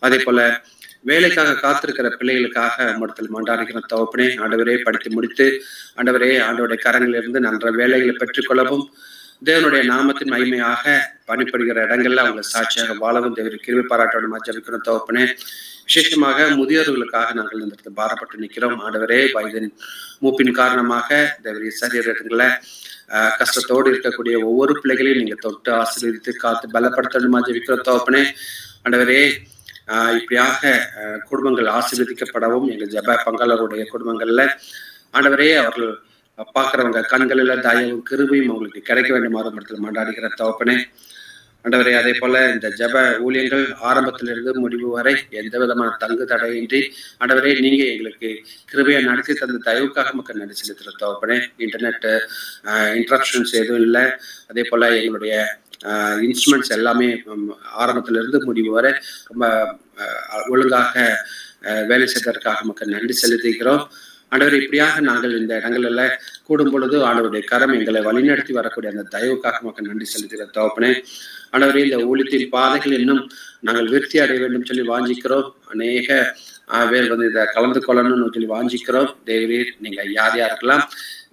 அதே போல வேலைக்காக காத்திருக்கிற பிள்ளைகளுக்காக மடத்தில் மண்டாடுகிற தகப்பனே. ஆண்டவரே, படித்து முடித்து ஆண்டவரே ஆண்டவருடைய கரங்களிலிருந்து நல்ல வேலைகளை பெற்றுக்கொள்ளவும் தேவனுடைய நாமத்தின் மகிமையாக பணிப்படுகிற இடங்கள்ல அவங்களை சாட்சியாக வாழவும் தேவரை கிருபை பாராட்டணுமா ஜபிக்கிற தகப்பனே. விசேஷமாக முதியோர்களுக்காக நாங்கள் இந்த இடத்துல பாரப்பட்டு நிற்கிறோம். ஆண்டவரே, வயதின் மூப்பின் காரணமாக தேவரிய சரீரங்களை கஷ்டத்தோடு இருக்கக்கூடிய ஒவ்வொரு பிள்ளைகளையும் நீங்க தொட்டு ஆசீர்வதித்து காத்து பலப்படுத்தணுமா ஜபிக்கிற தகப்பனே. ஆண்டவரே, இப்படியாக குடும்பங்கள் ஆசீர்வதிக்கப்படவும் எங்கள் ஜப பங்காளருடைய குடும்பங்கள்ல ஆண்டவரே அவர்கள் பார்க்குறவங்க கண்களில் தயவும் கிருபையும் அவங்களுக்கு கிடைக்க வேண்டுமாறு இடத்துல மண்டாடுகிற தகப்பனே. ஆண்டவரே, அதே போல இந்த ஜப ஊழியங்கள் ஆரம்பத்திலிருந்து முடிவு வரை எந்த விதமான தங்கு தடையின்றி ஆண்டவரே நீங்க எங்களுக்கு கிருபையை நடத்தி தந்த தயவுக்காக மக்கள் நன்றி செலுத்துகிற தகப்பனே. இன்டர்நெட் இன்ட்ரப்ஷன்ஸ் எதுவும் இல்லை. அதே போல எங்களுடைய இன்ஸ்ட்ருமெண்ட்ஸ் எல்லாமே ஆரம்பத்திலிருந்து முடிவு வரை ரொம்ப ஒழுங்காக வேலை செய்வதற்காக மக்கள் நன்றி செலுத்துகிறோம். ஆண்டவர், இப்படியாக நாங்கள் இந்த இடங்களில் கூடும் பொழுது ஆண்டவருடைய கரம் எங்களை வழிநடத்தி வரக்கூடிய அந்த தயவுக்காக மக்கள் நன்றி செலுத்துகிற தகப்பனே. ஆண்டவரே, இந்த ஊழியத்தின் பாதைகள் இன்னும் நாங்கள் விருத்தி அடைய வேண்டும் சொல்லி வாஞ்சிக்கிறோம். அநேக பேர் வந்து இதை கலந்து கொள்ளணும்னு சொல்லி வாஞ்சிக்கிறோம். தேவரே, நீங்க யார் யாருக்கெல்லாம்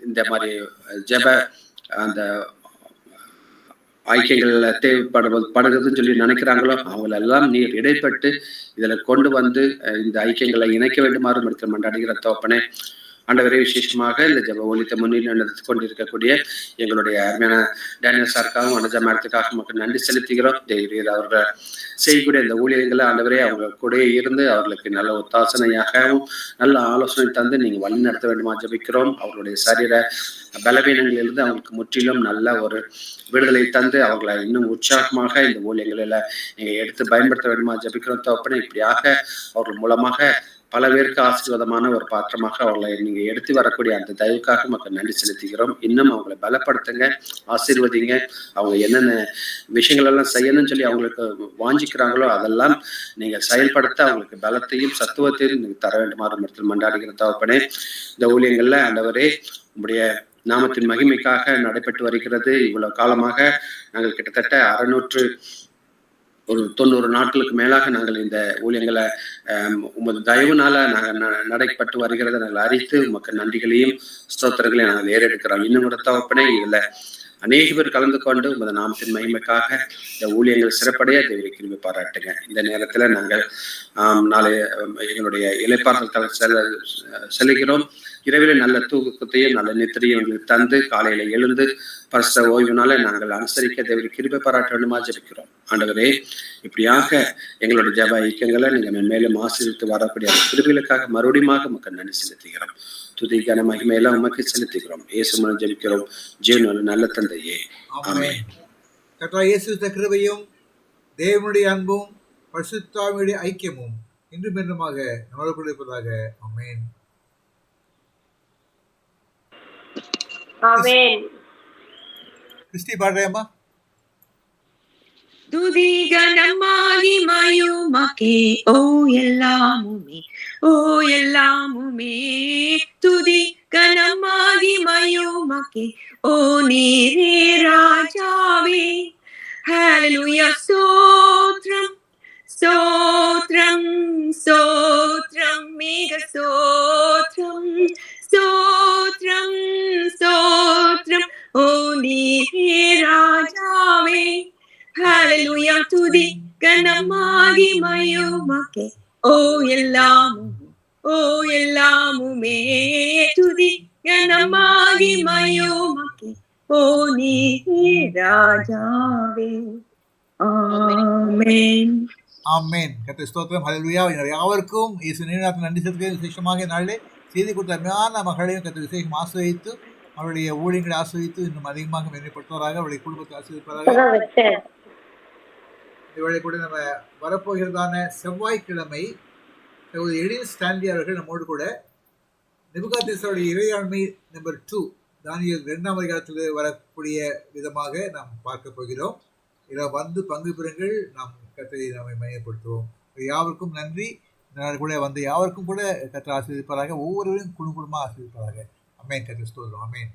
இந்த மாதிரி ஜப அந்த ஐக்கியங்கள் தேவைப்படுதுன்னு சொல்லி நினைக்கிறாங்களோ அவங்களெல்லாம் நீர் இடைப்பட்டு இதுல கொண்டு வந்து இந்த ஐக்கியங்களை இணைக்க வேண்டுமாறு மருத்துவ மண்டாடுகிற தகப்பனே. ஆண்டவரே, விசேஷமாக இந்த ஜப ஒலித்த முன்னிலை நடத்தி கொண்டிருக்கக்கூடிய எங்களுடைய அருமையான டேனியல் சாருக்காகவும் வனஜா மேடத்துக்காக மக்கள் நன்றி செலுத்துகிறோம். தேவரீர் அவர்கள் செய்யக்கூடிய இந்த ஊழியர்களை ஆண்டவரே அவங்க கூட இருந்து அவர்களுக்கு நல்ல ஒத்தாசனையாகவும் நல்ல ஆலோசனை தந்து நீங்கள் வழி நடத்த வேண்டுமா ஜபிக்கிறோம். அவர்களுடைய சரீர பலவீனங்களிலிருந்து அவங்களுக்கு முற்றிலும் நல்ல ஒரு விடுதலை தந்து அவர்களை இன்னும் உற்சாகமாக இந்த ஊழியங்களில் நீங்கள் எடுத்து பயன்படுத்த வேண்டுமா ஜபிக்கிறோம் தகப்பனே. இப்படியாக அவர்கள் மூலமாக பல பேருக்கு ஆசீர்வாதமான ஒரு பாத்திரமாக அவர்களை நீங்க எடுத்து வரக்கூடிய அந்த தயவுக்காக மக்கள் நன்றி செலுத்துகிறோம். இன்னும் அவங்களை பலப்படுத்துங்க, ஆசீர்வதிங்க. அவங்க என்னென்ன விஷயங்கள் எல்லாம் செய்யணும்னு சொல்லி அவங்களுக்கு வாஞ்சிக்கிறாங்களோ அதெல்லாம் நீங்க செயல்படுத்த அவங்களுக்கு பலத்தையும் சத்துவத்தையும் நீங்க தர வேண்டுமாறு மருத்துவ மண்டாடுகிற தகப்பனே. இந்த ஊழியங்கள்ல ஆண்டவரே உங்களுடைய நாமத்தின் மகிமைக்காக நடைபெற்று வருகிறது. இவ்வளவு காலமாக நாங்கள் கிட்டத்தட்ட 690 நாட்களுக்கு மேலாக நாங்கள் இந்த ஊழியங்களை உமது தயவுனால நாங்கள் நடைபெற்று வருகிறத நாங்கள் அறித்து உமக்கு நன்றிகளையும் ஸ்தோத்திரங்களையும் நாங்கள் ஏறெடுக்கிறோம். இன்னும் கூட தகப்பனே, இதுல அநேக பேர் கலந்து கொண்டு உமது நாமத்தின் மகிமைக்காக இந்த ஊழியங்கள் சிறப்படைய தேவரை கிருபை பாராட்டுங்க. இந்த நேரத்துல நாங்கள் நாளை எங்களுடைய இளைப்பாறுதல் செல்கிறோம். இரவில நல்ல தூக்கத்தையும் நல்ல நித்திரையும் எங்களுக்கு தந்து காலையில எழுந்து பரிசுத்த ஓய்வுனால நாங்கள் அனுசரிக்க தேவரை கிருபை பாராட்ட வேண்டுமா ஜெபிக்கிறோம். ஆண்டவரே, இப்படியாக எங்களுடைய ஜெப ஐக்கியங்களை நீங்க மேலும் ஆசீர்வித்து வரக்கூடிய கிருபைகளுக்காக மறுபடியும் மக்கள் நன்றி செலுத்துகிறோம். துதிக்கான மகிமையெல்லாம் உமக்கு செலுத்துகிறோம். இயேசு மூலம் ஜெபிக்கிறோம் ஜீவனுள்ள நல்ல தந்தையே, ஆமென். கர்த்தராகிய இயேசு கிருபையும் தேவனுடைய அன்பும் பரிசுத்தாவியுடைய ஐக்கியமும் இன்றும் என்றுமாக நம்மளோடு இருப்பதாக. ஆமென். ஆமென். கிறிஸ்டி பாடுறேம்மா. துதி கனமாகிமையுமக்கே ஓ எல்லாமுமே, ஓ எல்லாமுமே. துதி கனமாகிமையுமக்கே ஓ நீரே ராஜாவே. ஹல்லேலூயா. ஸ்தோத்ரம் ஸ்தோத்ரம் ஸ்தோத்ரம் மிக ஸ்தோத்ரம் ஸ்தோத்ரம் ஸ்தோத்ரம் ஓ நீரே ராஜாவே. ஹல்லேலூயா. துதி கனமாகிமையுமக்கே ஓ எல்லாமுமே, ஓ எல்லாமுமே. துதி கனமாகிமையுமக்கே ஓ நீரே ராஜாவே. ஆமென். ஆமென். கர்த்தர் ஸ்தோத்திரம். ஹல்லேலூயா. யாவருக்கும் இயேசு நாமத்தில் நன்றி செலுத்துகிறேன். விசேஷமாக நாளிலே செய்தி கொடுத்த அருமையான மகளையும் கர்த்தர் விசேஷம் ஆசீர்வதித்து அவருடைய ஊழியங்களை ஆசீர்வதித்து இன்னும் அதிகமாக மேம்படுத்துவதாக, அவருடைய குடும்பத்தை ஆசீர்வதிப்பதாக. இவளை கூட நம்ம வரப்போகிறதான செவ்வாய்க்கிழமை சகோதரி எடின் ஸ்டான்லி அவர்கள் நம்மோடு கூட நேபுகாத்நேசருடைய இறையாண்மை நம்பர் 2 தானியேல் 2ஆம் அதிகாரத்தில் வரக்கூடிய விதமாக நாம் பார்க்க போகிறோம். இதில் வந்து பங்கு பெறுங்கள். நாம் கர்த்தரை நம்மை மையப்படுத்துவோம். யாவருக்கும் நன்றி. இந்த நாள் கூட வந்து யாவருக்கும் கூட கர்த்தர் ஆசீர்வதிப்பாராக. ஒவ்வொருவரையும் குடும்பமாக ஆசீர்வதிப்பாராக. ஆமென். கர்த்தர் ஸ்தோத்திரம். ஆமென்.